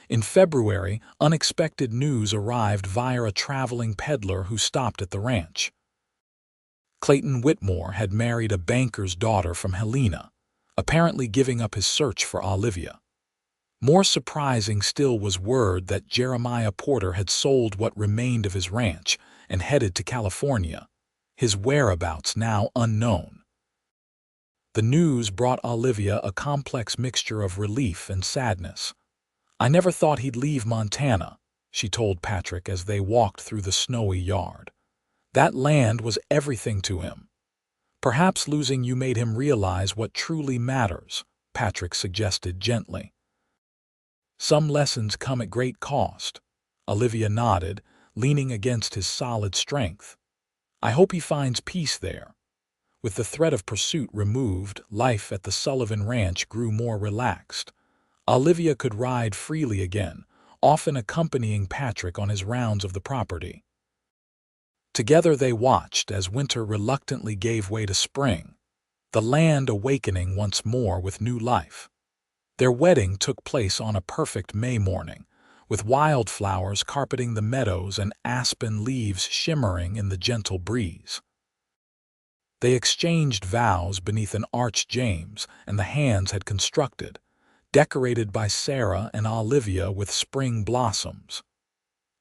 In February, unexpected news arrived via a traveling peddler who stopped at the ranch. Clayton Whitmore had married a banker's daughter from Helena, apparently giving up his search for Olivia. More surprising still was word that Jeremiah Porter had sold what remained of his ranch and headed to California, his whereabouts now unknown. The news brought Olivia a complex mixture of relief and sadness. "I never thought he'd leave Montana," she told Patrick as they walked through the snowy yard. "That land was everything to him." "Perhaps losing you made him realize what truly matters," Patrick suggested gently. "Some lessons come at great cost," Olivia nodded, leaning against his solid strength. "I hope he finds peace there." With the threat of pursuit removed, life at the Sullivan Ranch grew more relaxed. Olivia could ride freely again, often accompanying Patrick on his rounds of the property. Together they watched as winter reluctantly gave way to spring, the land awakening once more with new life. Their wedding took place on a perfect May morning, with wildflowers carpeting the meadows and aspen leaves shimmering in the gentle breeze. They exchanged vows beneath an arched James and the hands had constructed, decorated by Sarah and Olivia with spring blossoms.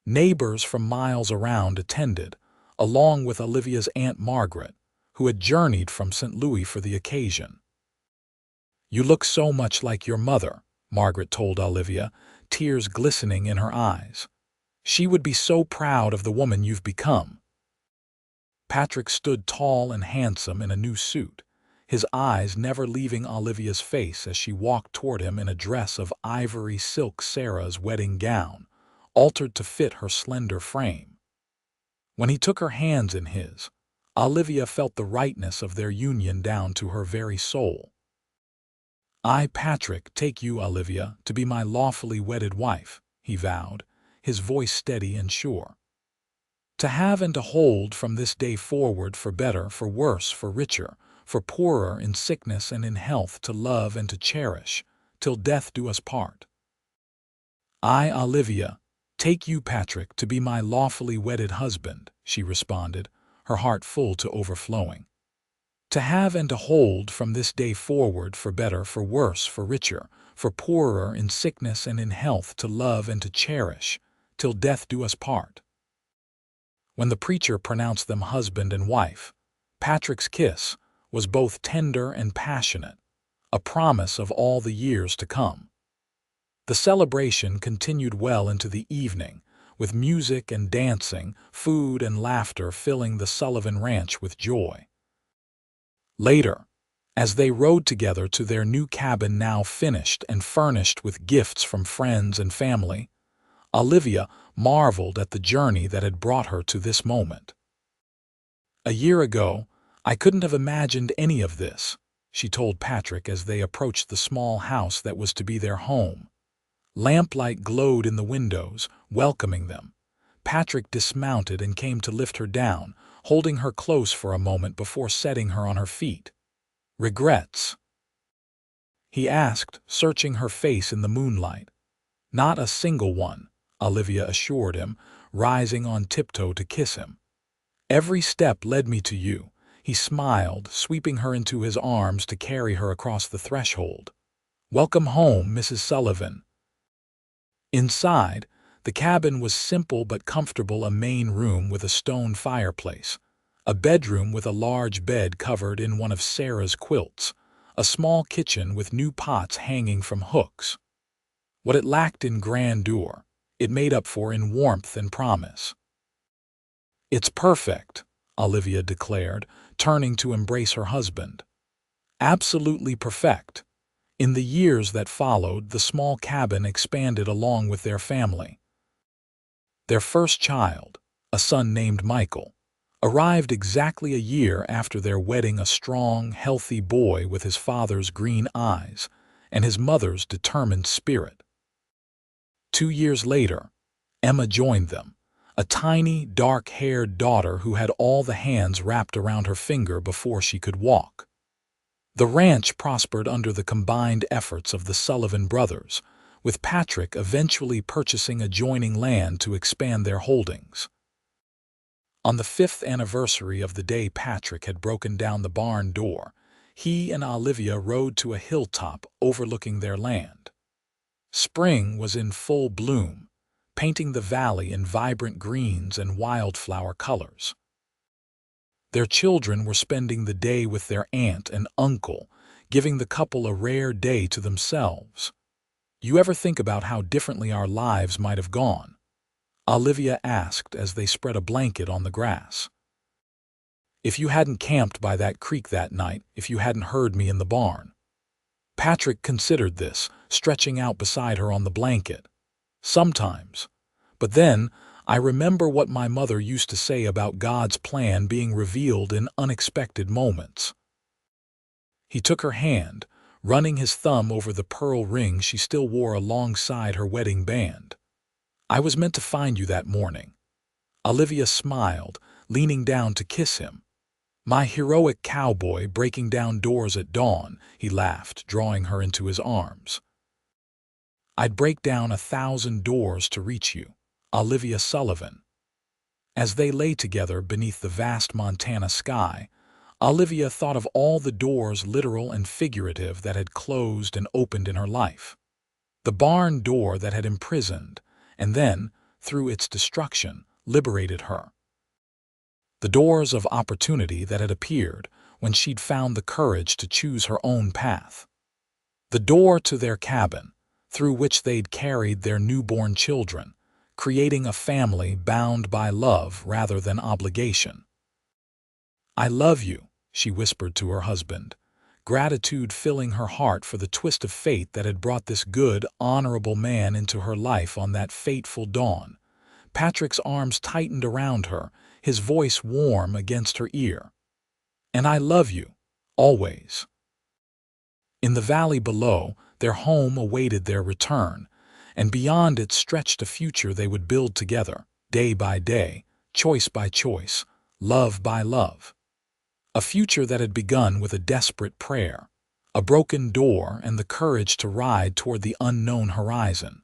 Neighbors from miles around attended, along with Olivia's Aunt Margaret, who had journeyed from St. Louis for the occasion. "You look so much like your mother," Margaret told Olivia, tears glistening in her eyes. "She would be so proud of the woman you've become." Patrick stood tall and handsome in a new suit, his eyes never leaving Olivia's face as she walked toward him in a dress of ivory silk, Sarah's wedding gown, altered to fit her slender frame. When he took her hands in his, Olivia felt the rightness of their union down to her very soul. "I, Patrick, take you, Olivia, to be my lawfully wedded wife," he vowed, his voice steady and sure. "To have and to hold from this day forward, for better, for worse, for richer, for poorer, in sickness and in health, to love and to cherish, till death do us part. I, Olivia, take you, Patrick, to be my lawfully wedded husband," she responded, her heart full to overflowing. "To have and to hold from this day forward, for better, for worse, for richer, for poorer, in sickness and in health, to love and to cherish, till death do us part." When the preacher pronounced them husband and wife, Patrick's kiss was both tender and passionate, a promise of all the years to come. The celebration continued well into the evening, with music and dancing, food and laughter filling the Sullivan Ranch with joy. Later, as they rode together to their new cabin, now finished and furnished with gifts from friends and family, Olivia marveled at the journey that had brought her to this moment. "A year ago, I couldn't have imagined any of this," she told Patrick as they approached the small house that was to be their home. Lamplight glowed in the windows, welcoming them. Patrick dismounted and came to lift her down, holding her close for a moment before setting her on her feet. "Regrets?" he asked, searching her face in the moonlight. "Not a single one," Olivia assured him, rising on tiptoe to kiss him. "Every step led me to you," he smiled, sweeping her into his arms to carry her across the threshold. "Welcome home, Mrs. Sullivan." Inside, the cabin was simple but comfortable, a main room with a stone fireplace, a bedroom with a large bed covered in one of Sarah's quilts, a small kitchen with new pots hanging from hooks. What it lacked in grandeur, it made up for in warmth and promise. "It's perfect," Olivia declared, turning to embrace her husband. "Absolutely perfect." In the years that followed, the small cabin expanded along with their family. Their first child, a son named Michael, arrived exactly a year after their wedding, a strong, healthy boy with his father's green eyes and his mother's determined spirit. 2 years later, Emma joined them, a tiny, dark-haired daughter who had all the hands wrapped around her finger before she could walk. The ranch prospered under the combined efforts of the Sullivan brothers, with Patrick eventually purchasing adjoining land to expand their holdings. On the 5th anniversary of the day Patrick had broken down the barn door, he and Olivia rode to a hilltop overlooking their land. Spring was in full bloom, painting the valley in vibrant greens and wildflower colors. Their children were spending the day with their aunt and uncle, giving the couple a rare day to themselves. "You ever think about how differently our lives might have gone?" Olivia asked as they spread a blanket on the grass. "If you hadn't camped by that creek that night, if you hadn't heard me in the barn." Patrick considered this, stretching out beside her on the blanket. "Sometimes. But then, I remember what my mother used to say about God's plan being revealed in unexpected moments." He took her hand, running his thumb over the pearl ring she still wore alongside her wedding band. "I was meant to find you that morning." Olivia smiled, leaning down to kiss him. "My heroic cowboy breaking down doors at dawn," he laughed, drawing her into his arms. "I'd break down 1,000 doors to reach you." Olivia Sullivan. As they lay together beneath the vast Montana sky, Olivia thought of all the doors, literal and figurative, that had closed and opened in her life. The barn door that had imprisoned, and then, through its destruction, liberated her. The doors of opportunity that had appeared when she'd found the courage to choose her own path. The door to their cabin, through which they'd carried their newborn children, creating a family bound by love rather than obligation. "I love you," she whispered to her husband, gratitude filling her heart for the twist of fate that had brought this good, honorable man into her life on that fateful dawn. Patrick's arms tightened around her, his voice warm against her ear. "And I love you, always." In the valley below, their home awaited their return, and beyond it stretched a future they would build together, day by day, choice by choice, love by love. A future that had begun with a desperate prayer, a broken door, and the courage to ride toward the unknown horizon.